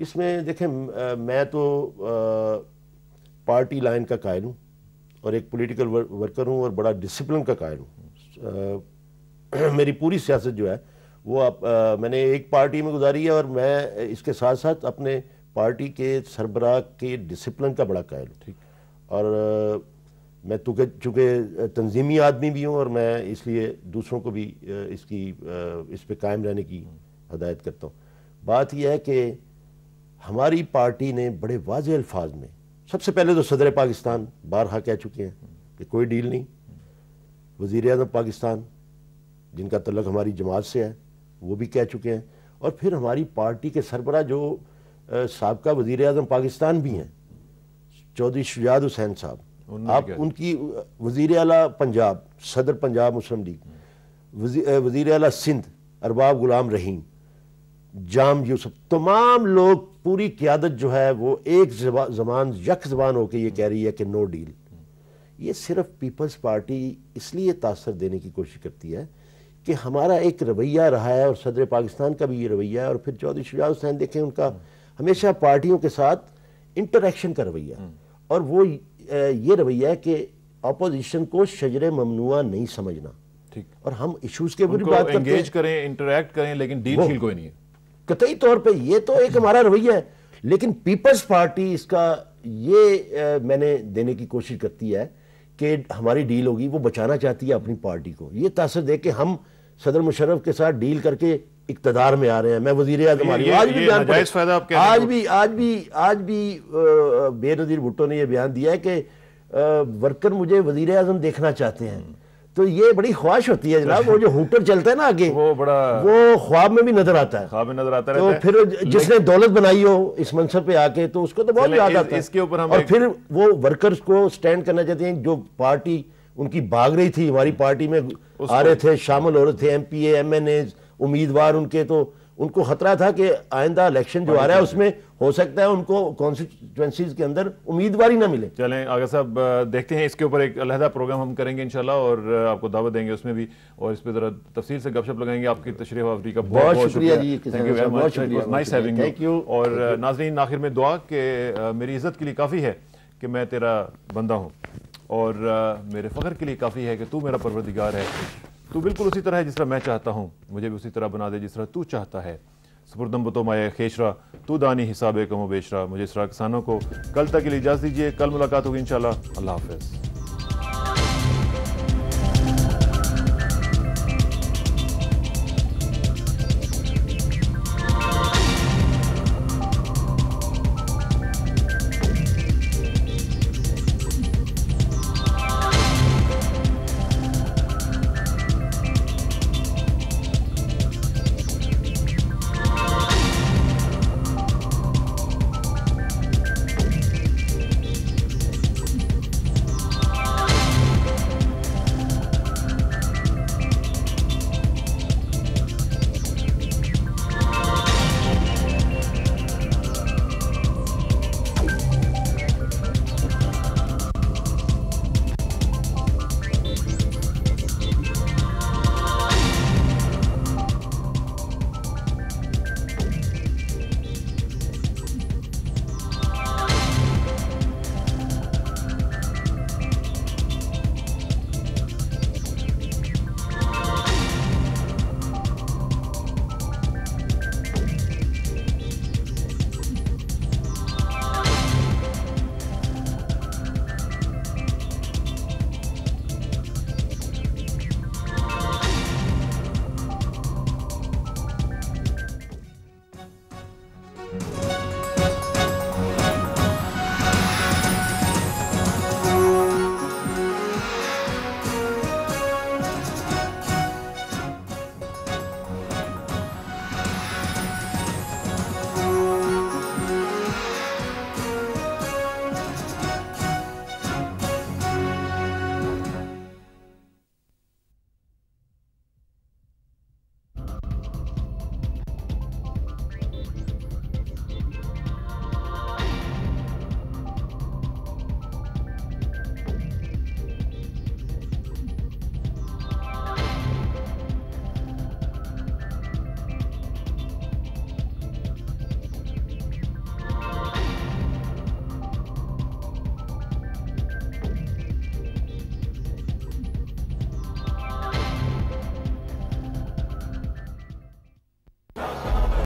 اس میں دیکھیں میں تو پارٹی لائن کا قائل ہوں اور ایک پولیٹیکل ورکر ہوں اور بڑا ڈسپلن کا قائل ہوں. میری پوری سیاست جو ہے وہ میں نے ایک پارٹی میں گزاری ہے اور میں اس کے ساتھ ساتھ اپنے پارٹی کے سربراہ کے ڈسپلن کا بڑا قائل ہوں. اور میں چونکہ تنظیمی آدمی بھی ہوں اور میں اس لیے دوسروں کو بھی اس پہ قائم رہنے کی ہدایت کرتا ہوں. بات یہ ہے کہ ہماری پارٹی نے بڑے واضح الفاظ میں سب سے پہلے تو صدر پاکستان بارہا کہہ چکے ہیں کہ کوئی ڈیل نہیں. وزیر اعظم پاکستان جن کا تعلق ہماری جماعت سے ہے وہ بھی کہہ چکے ہیں. اور پھر ہماری پارٹی کے سربراہ جو سابقہ وزیر اعظم پاکستان بھی ہیں چودھری شجاعت حسین صاحب, آپ ان کی وزیر اعلیٰ پنجاب, صدر پنجاب مسلم لیگ, وزیر اعلیٰ سندھ ارباب غلام رحیم, جام یوسف, تمام لوگ پوری قیادت جو ہے وہ ایک زبان یک زبان ہو کے یہ کہہ رہی ہے کہ نو ڈیل. یہ صرف پیپلز پارٹی اس لیے تاثر دینے کی کوشش کرتی ہے کہ ہمارا ایک رویہ رہا ہے اور صدر پاکستان کا بھی یہ رویہ ہے. اور پھر چودھری شجاعت حسین دیکھیں ان کا ہمیشہ پارٹیوں کے ساتھ انٹریکشن کا رویہ, اور وہ یہ رویہ ہے کہ اپوزیشن کو شجر ممنوعہ نہیں سمجھنا. اور ہم ایشوز کے اوپر بات کرتے ہیں, انگیج کریں, انٹریکٹ کریں, لیکن ڈیل شیل کوئی نہیں ہے. قطعی طور پہ یہ تو ایک ہمارا رویہ ہے, لیکن پیپلز پارٹی اس کا یہ میں نے دینے کی کوشش کرتی ہے کہ ہماری ڈیل ہوگی, وہ بچانا چاہتی ہے اپنی پارٹی کو. یہ تاثر دے کہ ہم صدر مشرف کے ساتھ ڈیل کر کے اقتدار میں آ رہے ہیں. میں وزیر اعظم آج بھی بے نظیر بھٹو نے یہ بیان دیا ہے کہ ورکر مجھے وزیر اعظم دیکھنا چاہتے ہیں. تو یہ بڑی خواہش ہوتی ہے جناب, وہ جو ہوٹر چلتا ہے نا آگے وہ خواب میں بھی نظر آتا ہے. تو پھر جس نے دولت بنائی ہو اس منصب پہ آ کے تو اس کو تو بہت یاد آتا ہے. اور پھر وہ ورکرز کو سٹینڈ کرنا چاہتے ہیں جو پارٹی ان کی بھاگ رہی تھی, ہماری پارٹی میں آ رہے تھے, شامل ہو رہے تھے, ایم پی اے, ایم این اے, امیدوار ان کے, تو ان کو خطرہ تھا کہ آئندہ الیکشن جو آ رہا ہے اس میں ہو سکتا ہے ان کو کانسٹیٹوئنسیز کے اندر امیدواری نہ ملے. چلیں آغا صاحب دیکھتے ہیں, اس کے اوپر ایک علیحدہ پروگرام ہم کریں گے انشاءاللہ اور آپ کو دعوت دیں گے اس میں بھی, اور اس پہ ذرا تفصیل سے گپ شپ لگائیں گے. آپ کی تشریف آوری کا بہت شکریہ جی, thank you very much, it was nice having you. اور ناظرین آخر میں دعا کہ میری عزت کے لیے کافی ہے کہ میں تیرا بندہ ہوں, اور میرے فخر کے لیے کافی ہے کہ تو میرا پروردگار ہے. تو بالکل اسی طرح ہے جس طرح میں چاہتا ہوں, مجھے بھی اسی طرح بنا دے جس طرح تو چاہتا ہے. سپردم بتو مائے خیشرا تو دانی حساب کم و بیشرا. مجھے اسرا کسانوں کو کل تک کے لیے اجازت دیجیے, کل ملاقات ہوگی انشاءاللہ. اللہ حافظ.